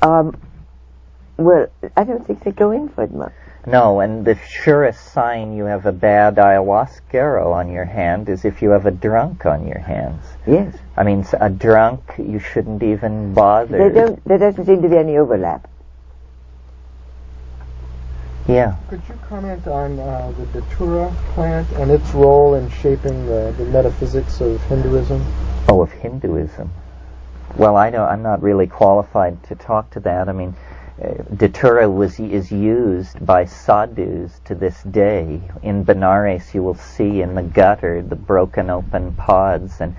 well, I don't think they go in for it much. No, and the surest sign you have a bad ayahuasquero on your hand is if you have a drunk on your hands. Yes. I mean, a drunk, you shouldn't even bother. There doesn't seem to be any overlap. Yeah. Could you comment on the Datura plant and its role in shaping the metaphysics of Hinduism? Oh, of Hinduism. Well, I'm not really qualified to talk to that. I mean, Datura is used by sadhus to this day. In Benares, you will see in the gutter the broken open pods. And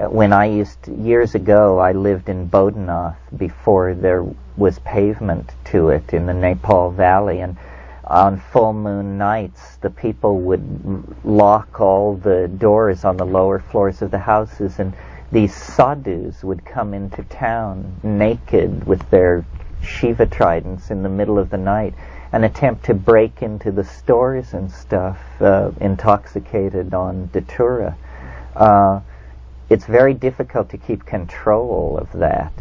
when years ago, I lived in Bodhanath before there was pavement to it in the Nepal Valley, and on full moon nights the people would lock all the doors on the lower floors of the houses, and these sadhus would come into town naked with their Shiva tridents in the middle of the night and attempt to break into the stores and stuff, intoxicated on Datura. It's very difficult to keep control of that.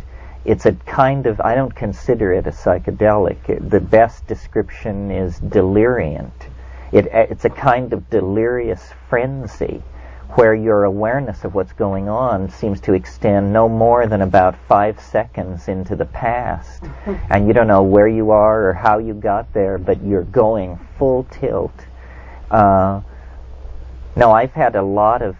It's a kind of, I don't consider it a psychedelic. The best description is deliriant. It's a kind of delirious frenzy where your awareness of what's going on seems to extend no more than about 5 seconds into the past. And you don't know where you are or how you got there, but you're going full tilt. No, I've had a lot of,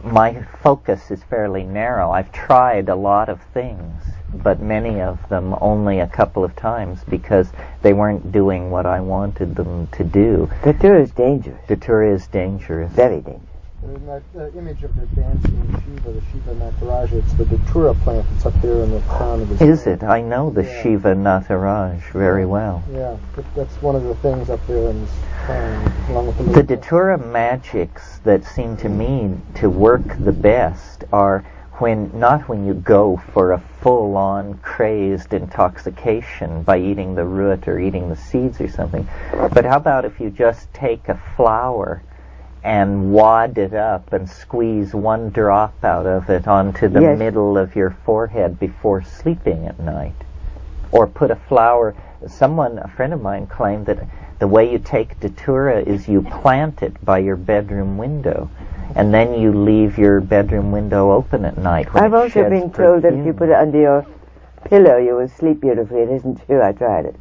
my focus is fairly narrow. I've tried a lot of things, but many of them only a couple of times because they weren't doing what I wanted them to do. Datura is dangerous. Datura is dangerous. Very dangerous. In that image of the dancing Shiva, the Shiva Nataraj, it's the Datura plant that's up there in the crown of his head. Is it? I know the Shiva Nataraj very well. Yeah, that's one of the things up there in his crown, along with the Datura magics that seem to me to work the best are not when you go for a full-on crazed intoxication by eating the root or eating the seeds or something, but how about if you just take a flower and wad it up and squeeze one drop out of it onto the middle of your forehead before sleeping at night? Or put a flower, a friend of mine claimed that the way you take datura is you plant it by your bedroom window, and then you leave your bedroom window open at night. I've also been told that if you put it under your pillow, you will sleep beautifully. It isn't true. I tried it.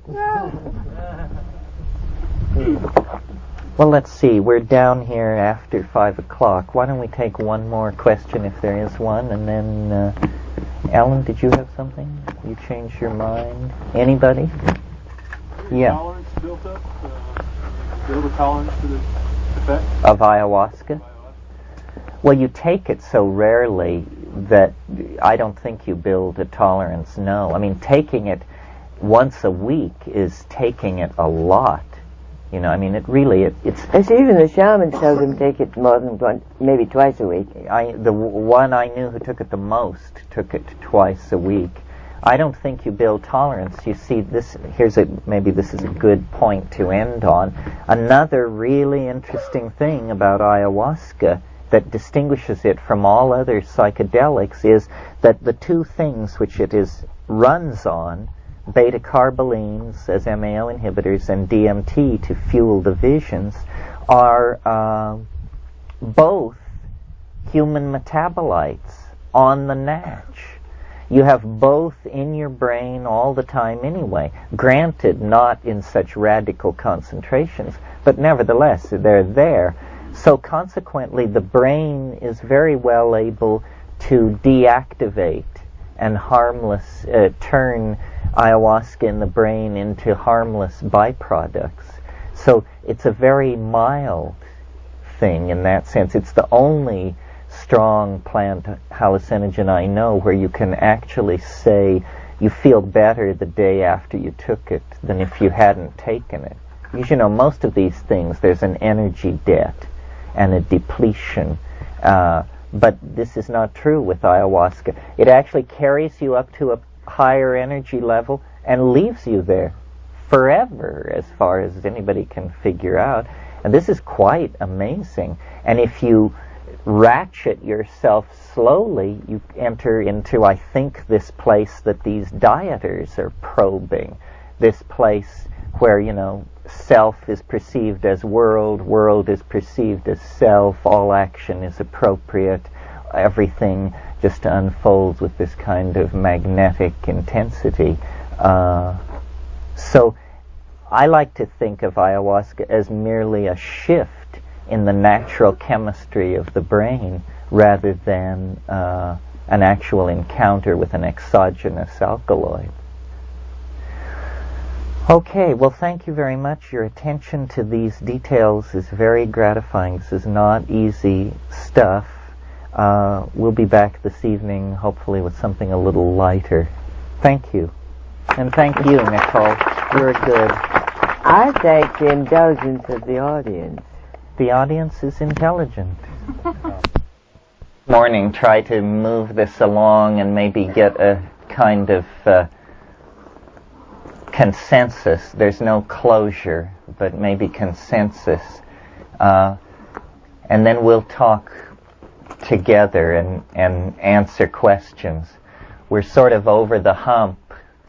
Well, let's see. We're down here after 5 o'clock. Why don't we take one more question if there is one, and then Alan, did you have something? You changed your mind? Anybody? Yeah. Tolerance built up? Build a tolerance to the effect? Of ayahuasca? Well, you take it so rarely that I don't think you build a tolerance, no. I mean, taking it once a week is taking it a lot. You know, I mean, it's... even the shamans tell them take it more than maybe twice a week. The one I knew who took it the most took it twice a week. I don't think you build tolerance. You see, maybe this is a good point to end on. Another really interesting thing about ayahuasca that distinguishes it from all other psychedelics is that the two things which it runs on, beta-carbolines as MAO inhibitors and DMT to fuel the visions, are both human metabolites on the natch. You have both in your brain all the time anyway. Granted, not in such radical concentrations, but nevertheless, they're there. So consequently, the brain is very well able to deactivate and turn ayahuasca in the brain into harmless byproducts. So it's a very mild thing in that sense. It's the only strong plant hallucinogen I know where you can actually say you feel better the day after you took it than if you hadn't taken it. Because, you know, most of these things, there's an energy debt and a depletion. But this is not true with ayahuasca. It actually carries you up to a higher energy level and leaves you there forever, as far as anybody can figure out. And this is quite amazing. And if you ratchet yourself slowly, you enter into, I think, this place that these dieters are probing. This place where, you know, self is perceived as world, world is perceived as self, all action is appropriate, everything just unfolds with this kind of magnetic intensity. So I like to think of ayahuasca as merely a shift in the natural chemistry of the brain rather than an actual encounter with an exogenous alkaloid. Okay, well, thank you very much. Your attention to these details is very gratifying. This is not easy stuff. We'll be back this evening, hopefully, with something a little lighter. Thank you. And thank you, Nicole. You're good. I thank the indulgence of the audience. The audience is intelligent. Morning, try to move this along and maybe get a kind of consensus. There's no closure, but maybe consensus. And then we'll talk together and answer questions. We're sort of over the hump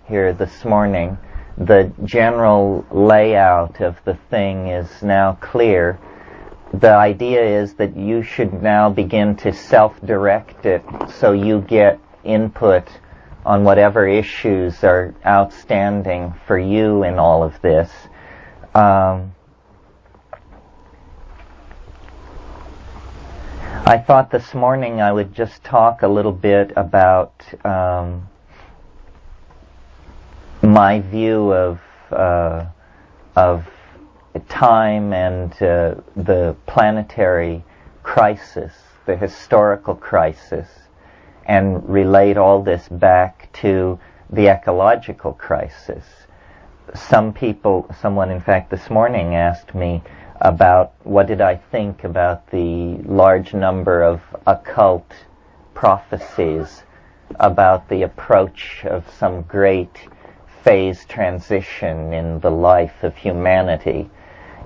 here this morning. The general layout of the thing is now clear. The idea is that you should now begin to self-direct it so you get input on whatever issues are outstanding for you in all of this. I thought this morning I would just talk a little bit about my view of time and the planetary crisis, the historical crisis, and relate all this back to the ecological crisis. Someone in fact this morning asked me about what did I think about the large number of occult prophecies about the approach of some great phase transition in the life of humanity.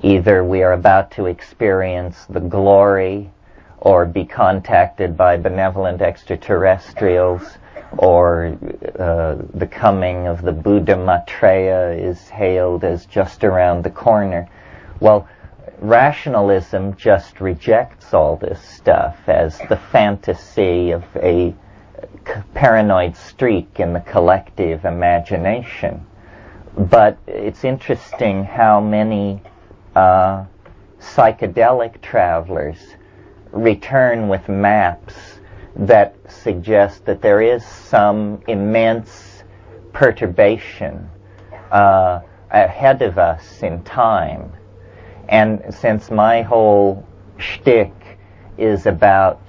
Either we are about to experience the glory or be contacted by benevolent extraterrestrials, or the coming of the Buddha Maitreya is hailed as just around the corner. Well, rationalism just rejects all this stuff as the fantasy of a paranoid streak in the collective imagination. But it's interesting how many psychedelic travelers return with maps that suggest that there is some immense perturbation ahead of us in time. And since my whole shtick is about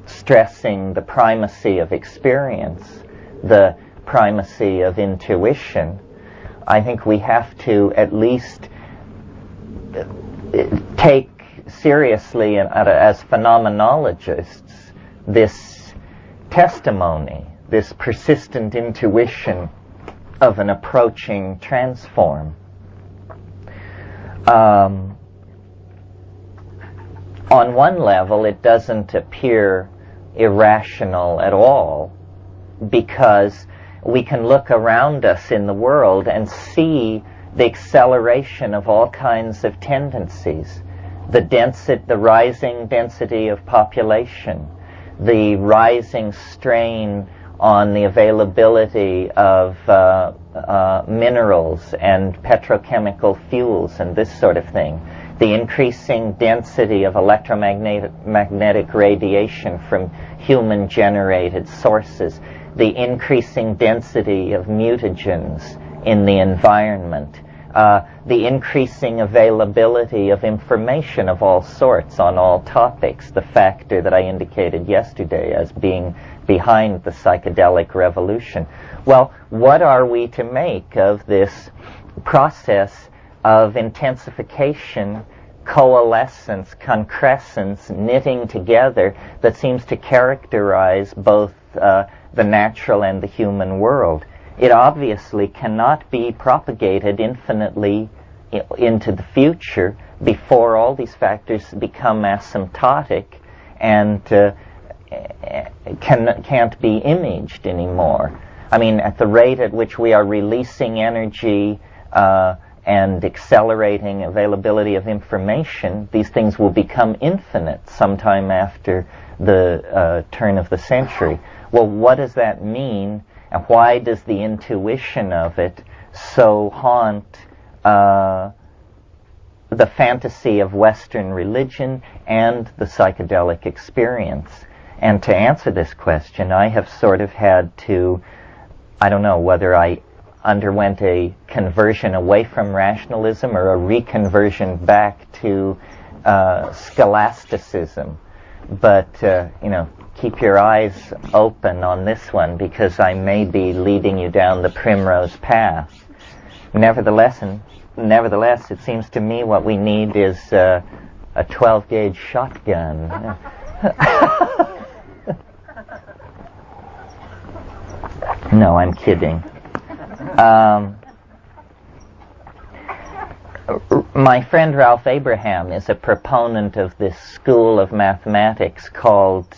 stressing the primacy of experience, the primacy of intuition, I think we have to at least take seriously as phenomenologists this testimony, this persistent intuition of an approaching transform. On one level, it doesn't appear irrational at all, because we can look around us in the world and see the acceleration of all kinds of tendencies. The rising density of population, the rising strain on the availability of minerals and petrochemical fuels and this sort of thing, the increasing density of electromagnetic radiation from human-generated sources, the increasing density of mutagens in the environment, the increasing availability of information of all sorts on all topics, the factor that I indicated yesterday as being behind the psychedelic revolution. Well, what are we to make of this process of intensification, coalescence, concrescence, knitting together that seems to characterize both the natural and the human world? It obviously cannot be propagated infinitely into the future before all these factors become asymptotic and can't be imaged anymore. I mean, at the rate at which we are releasing energy and accelerating availability of information, these things will become infinite sometime after the turn of the century. Well, what does that mean? And why does the intuition of it so haunt the fantasy of Western religion and the psychedelic experience? And to answer this question, I have sort of had to, I don't know whether I underwent a conversion away from rationalism or a reconversion back to scholasticism. But, keep your eyes open on this one, because I may be leading you down the primrose path. Nevertheless, it seems to me what we need is a 12-gauge shotgun. No, I'm kidding. My friend Ralph Abraham is a proponent of this school of mathematics called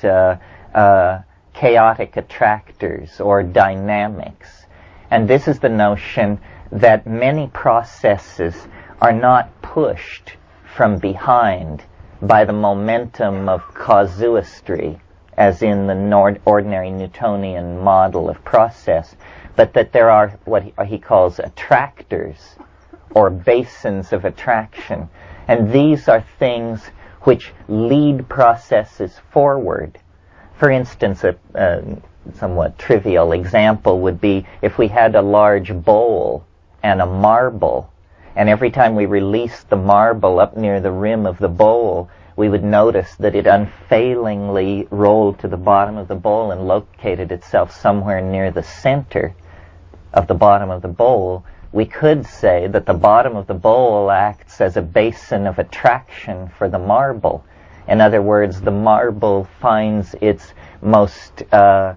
chaotic attractors or dynamics. And this is the notion that many processes are not pushed from behind by the momentum of casuistry, as in the ordinary Newtonian model of process, but that there are what he calls attractors, or basins of attraction. And these are things which lead processes forward. For instance, a somewhat trivial example would be if we had a large bowl and a marble, and every time we released the marble up near the rim of the bowl, we would notice that it unfailingly rolled to the bottom of the bowl and located itself somewhere near the center of the bottom of the bowl. We could say that the bottom of the bowl acts as a basin of attraction for the marble. In other words, the marble finds its most that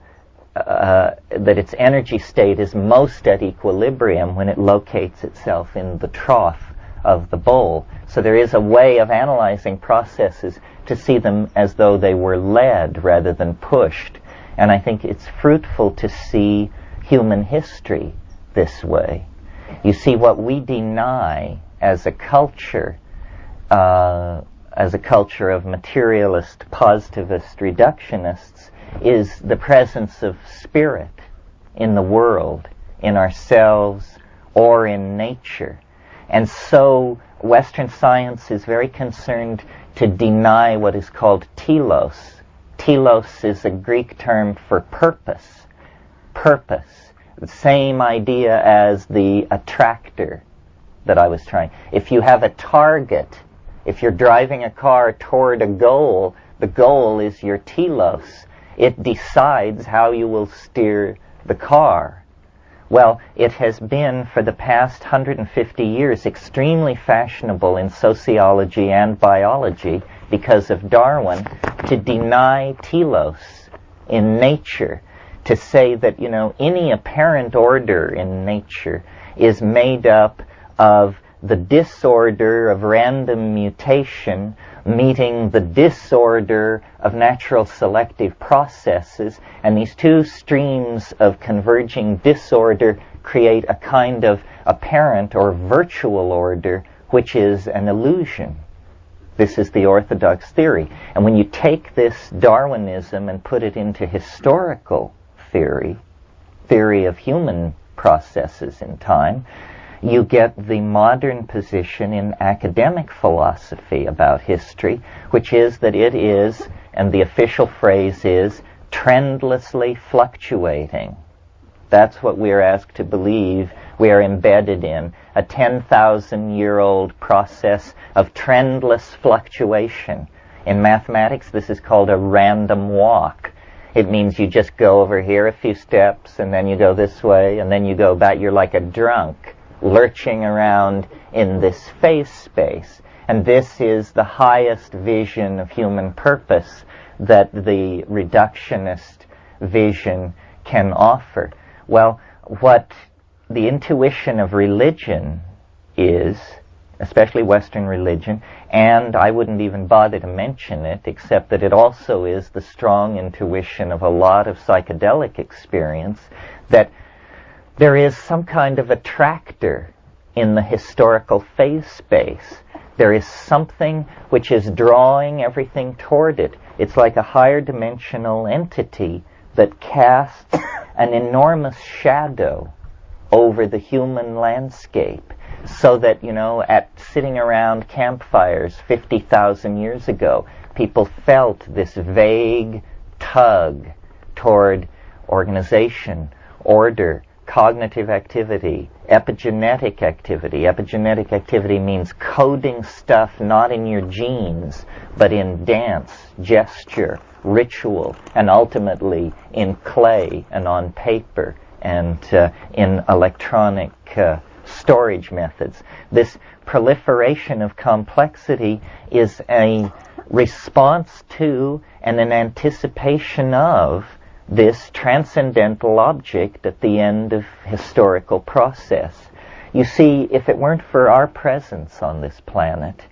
its energy state is most at equilibrium when it locates itself in the trough of the bowl. So there is a way of analyzing processes to see them as though they were led rather than pushed. And I think it's fruitful to see human history this way. You see, what we deny as a culture of materialist, positivist, reductionists, is the presence of spirit in the world, in ourselves, or in nature. And so Western science is very concerned to deny what is called telos. Telos is a Greek term for purpose. Purpose. The same idea as the attractor that I was trying. If you have a target, if you're driving a car toward a goal, the goal is your telos. It decides how you will steer the car. Well, it has been for the past 150 years extremely fashionable in sociology and biology because of Darwin to deny telos in nature, to say that, any apparent order in nature is made up of the disorder of random mutation meeting the disorder of natural selective processes, and these two streams of converging disorder create a kind of apparent or virtual order, which is an illusion. This is the orthodox theory. And when you take this Darwinism and put it into historical theory of human processes in time, you get the modern position in academic philosophy about history, which is that it is, and the official phrase is, trendlessly fluctuating. That's what we're asked to believe we are embedded in, a 10,000-year-old process of trendless fluctuation. In mathematics, this is called a random walk. It means you just go over here a few steps, and then you go this way, and then you go back. You're like a drunk, lurching around in this phase space. And this is the highest vision of human purpose that the reductionist vision can offer. Well, what the intuition of religion is, especially Western religion, and I wouldn't even bother to mention it, except that it also is the strong intuition of a lot of psychedelic experience, that there is some kind of attractor in the historical phase space. There is something which is drawing everything toward it. It's like a higher dimensional entity that casts an enormous shadow over the human landscape, so that, at sitting around campfires 50,000 years ago, people felt this vague tug toward organization, order, cognitive activity, epigenetic activity. Epigenetic activity means coding stuff not in your genes, but in dance, gesture, ritual, and ultimately in clay and on paper and in electronic storage methods. This proliferation of complexity is a response to and an anticipation of this transcendental object at the end of historical process. You see, if it weren't for our presence on this planet,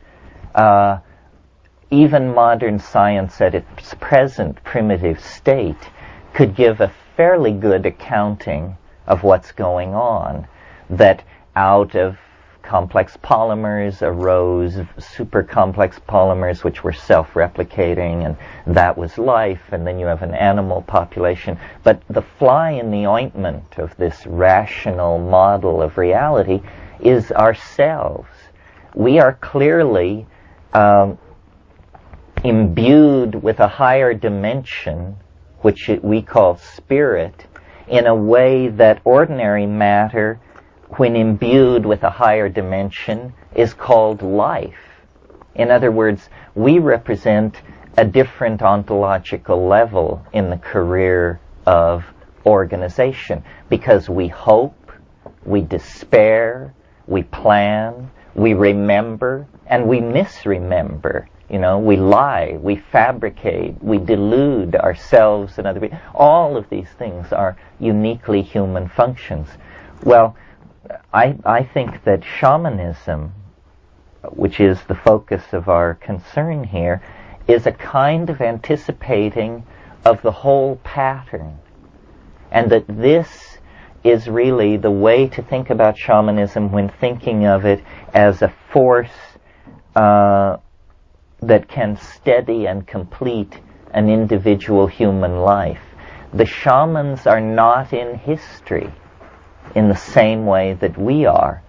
even modern science at its present primitive state could give a fairly good accounting of what's going on, that out of complex polymers arose super complex polymers which were self-replicating, and that was life, and then you have an animal population. But the fly in the ointment of this rational model of reality is ourselves. We are clearly imbued with a higher dimension, which we call spirit, in a way that ordinary matter, when imbued with a higher dimension, is called life. In other words, we represent a different ontological level in the career of organization, because we hope, we despair, we plan, we remember, and we misremember You know, we lie, we fabricate, we delude ourselves and other people. All of these things are uniquely human functions. Well, I think that shamanism, which is the focus of our concern here, is a kind of anticipating of the whole pattern. And that this is really the way to think about shamanism when thinking of it as a force that can steady and complete an individual human life. The shamans are not in history in the same way that we are.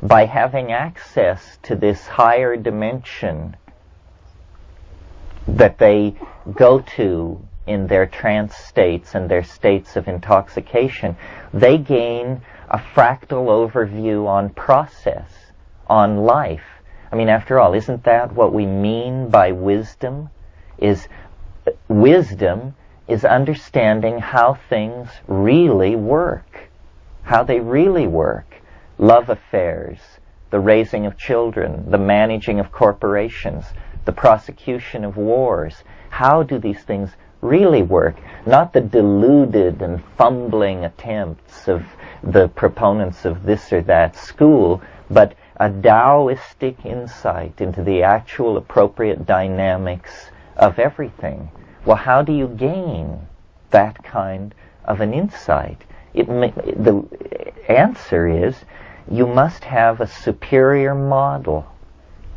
By having access to this higher dimension that they go to in their trance states and their states of intoxication, they gain a fractal overview on process, on life. I mean, after all, isn't that what we mean by wisdom? Wisdom is understanding how things really work, how they really work. Love affairs, the raising of children, the managing of corporations, the prosecution of wars. How do these things really work? Not the deluded and fumbling attempts of the proponents of this or that school, but a Taoistic insight into the actual appropriate dynamics of everything. Well, how do you gain that kind of an insight? The answer is you must have a superior model.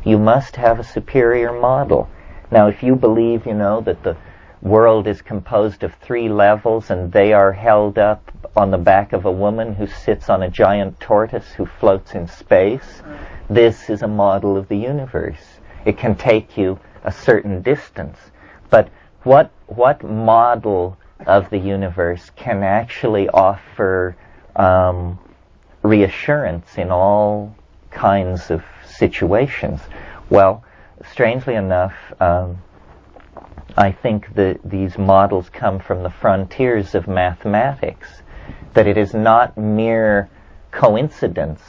You must have a superior model. Now, if you believe, that the world is composed of 3 levels and they are held up on the back of a woman who sits on a giant tortoise who floats in space, this is a model of the universe. It can take you a certain distance. But what model of the universe can actually offer reassurance in all kinds of situations? Well, strangely enough, I think that these models come from the frontiers of mathematics, that it is not mere coincidence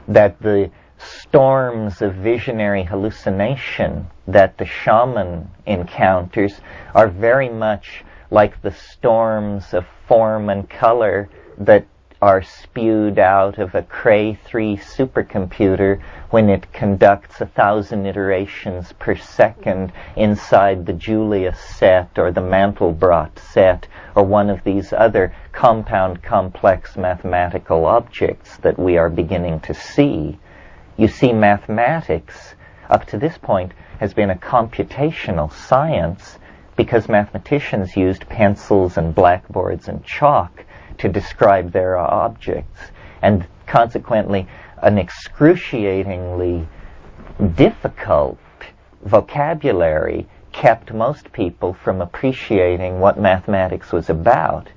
that the storms of visionary hallucination that the shaman encounters are very much like the storms of form and color that are spewed out of a Cray 3 supercomputer when it conducts 1,000 iterations per second inside the Julius set or the Mandelbrot set or one of these other compound complex mathematical objects that we are beginning to see. You see, mathematics up to this point has been a computational science because mathematicians used pencils and blackboards and chalk to describe their objects, and consequently an excruciatingly difficult vocabulary kept most people from appreciating what mathematics was about.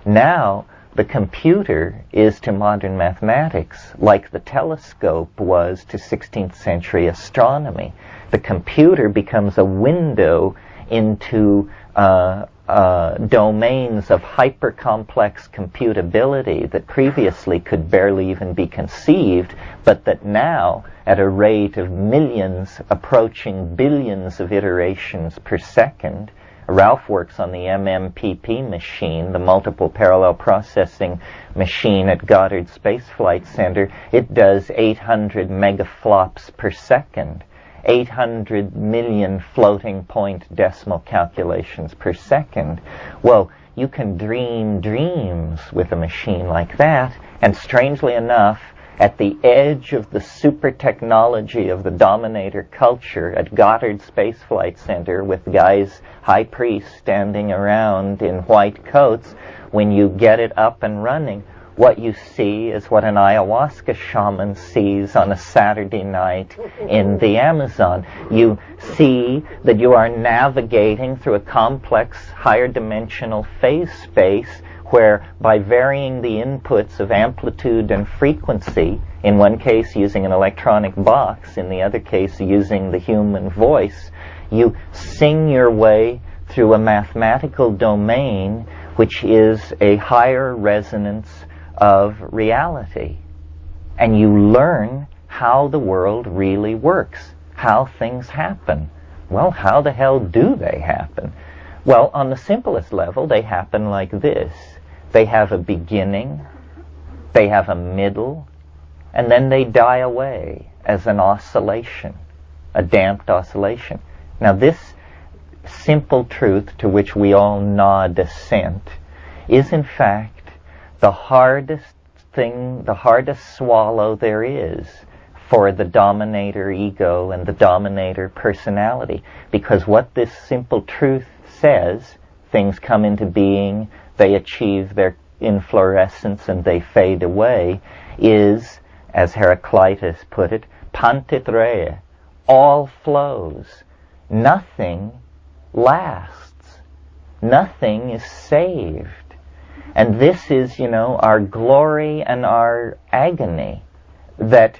Now, the computer is to modern mathematics like the telescope was to 16th century astronomy. The computer becomes a window into domains of hyper-complex computability that previously could barely even be conceived, but that now, at a rate of millions approaching billions of iterations per second, Ralph works on the MMPP machine, the multiple parallel processing machine at Goddard Space Flight Center. It does 800 megaflops per second. 800 million floating point decimal calculations per second. Well, you can dream dreams with a machine like that, and strangely enough, at the edge of the super technology of the dominator culture at Goddard Space Flight Center with guys, high priests, standing around in white coats, when you get it up and running, what you see is what an ayahuasca shaman sees on a Saturday night in the Amazon. You see that you are navigating through a complex, higher dimensional phase space where, by varying the inputs of amplitude and frequency, in one case using an electronic box, in the other case using the human voice, you sing your way through a mathematical domain which is a higher resonance of reality. And you learn how the world really works, how things happen. Well, how the hell do they happen? Well, on the simplest level, they happen like this. They have a beginning, they have a middle, and then they die away as an oscillation, a damped oscillation. Now, this simple truth to which we all nod assent is, in fact, the hardest thing, the hardest swallow there is for the dominator ego and the dominator personality. Because what this simple truth says, things come into being, they achieve their inflorescence and they fade away, is, as Heraclitus put it, pantit rea, all flows. Nothing lasts. Nothing is saved. And this is, our glory and our agony. That,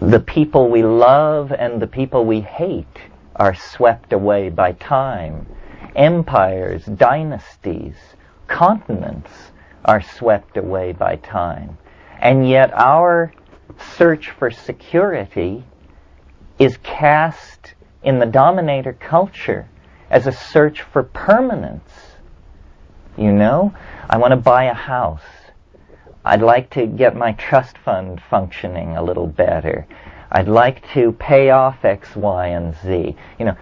the people we love and the people we hate are swept away by time. Empires, dynasties, continents are swept away by time. And yet our search for security is cast in the dominator culture as a search for permanence. I want to buy a house. I'd like to get my trust fund functioning a little better. I'd like to pay off X, Y, and Z.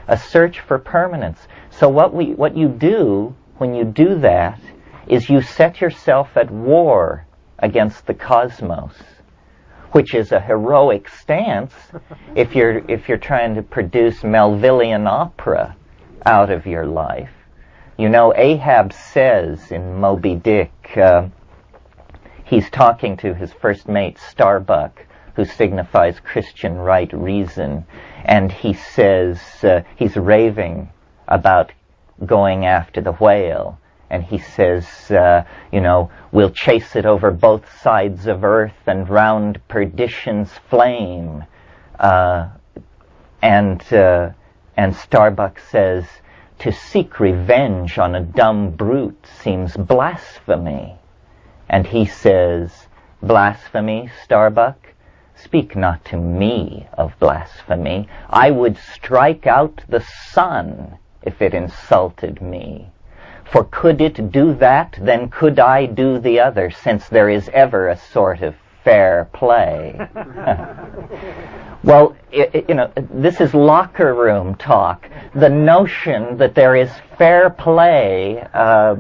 A search for permanence. So what you do when you do that is you set yourself at war against the cosmos, which is a heroic stance if you're trying to produce Melvillian opera out of your life. Ahab says in Moby Dick, he's talking to his first mate Starbuck, who signifies Christian right reason, and he says, he's raving about going after the whale, and he says, we'll chase it over both sides of earth and round perdition's flame. And Starbuck says, to seek revenge on a dumb brute seems blasphemy. And he says, blasphemy, Starbuck? Speak not to me of blasphemy. I would strike out the sun if it insulted me. For could it do that, then could I do the other, since there is ever a sort of fair play. Well, this is locker room talk. The notion that there is fair play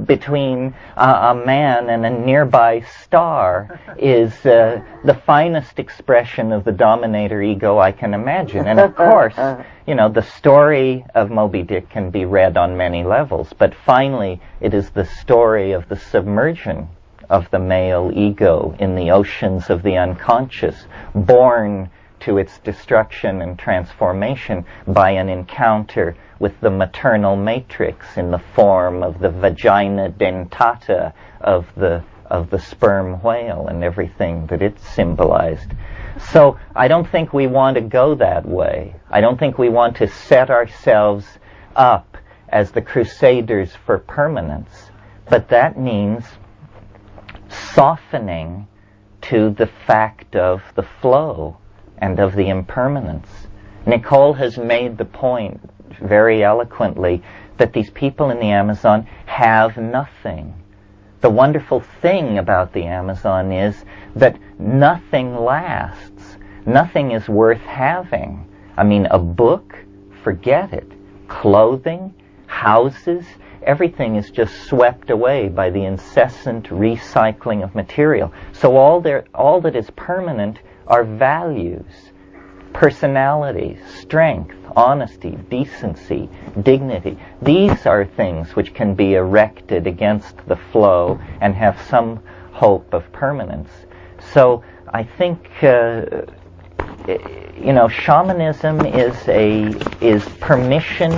between a man and a nearby star is the finest expression of the dominator ego I can imagine. And of course, the story of Moby Dick can be read on many levels, but finally it is the story of the submersion of the male ego in the oceans of the unconscious, born to its destruction and transformation by an encounter with the maternal matrix in the form of the vagina dentata of the sperm whale and everything that it symbolized. So I don't think we want to go that way. I don't think we want to set ourselves up as the crusaders for permanence. But that means softening to the fact of the flow and of the impermanence. Nicole has made the point very eloquently that these people in the Amazon have nothing. The wonderful thing about the Amazon is that nothing lasts. Nothing is worth having. I mean, a book, forget it. Clothing, houses, everything is just swept away by the incessant recycling of material. So all that is permanent are values, personality, strength, honesty, decency, dignity. These are things which can be erected against the flow and have some hope of permanence. So I think shamanism is permission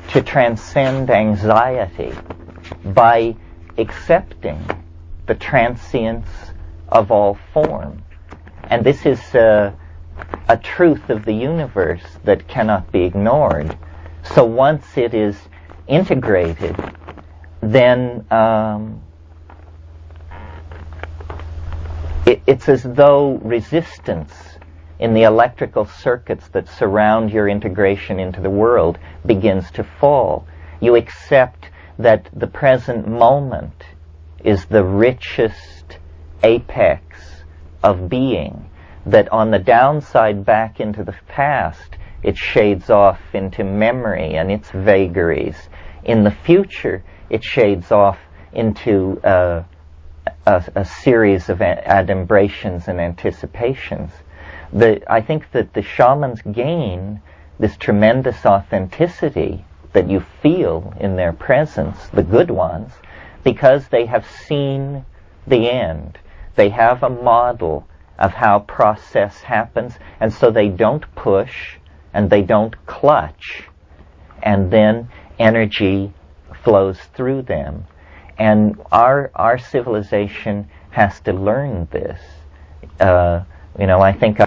to transcend anxiety by accepting the transience of all form. And this is a truth of the universe that cannot be ignored. So once it is integrated, then it's as though resistance in the electrical circuits that surround your integration into the world begins to fall. You accept that the present moment is the richest apex of being, that on the downside back into the past, it shades off into memory and its vagaries. In the future, it shades off into a series of adumbrations and anticipations. I think that the shamans gain this tremendous authenticity that you feel in their presence, the good ones, because they have seen the end. They have a model of how process happens, and so they don't push and they don't clutch, and then energy flows through them. And our civilization has to learn this. I think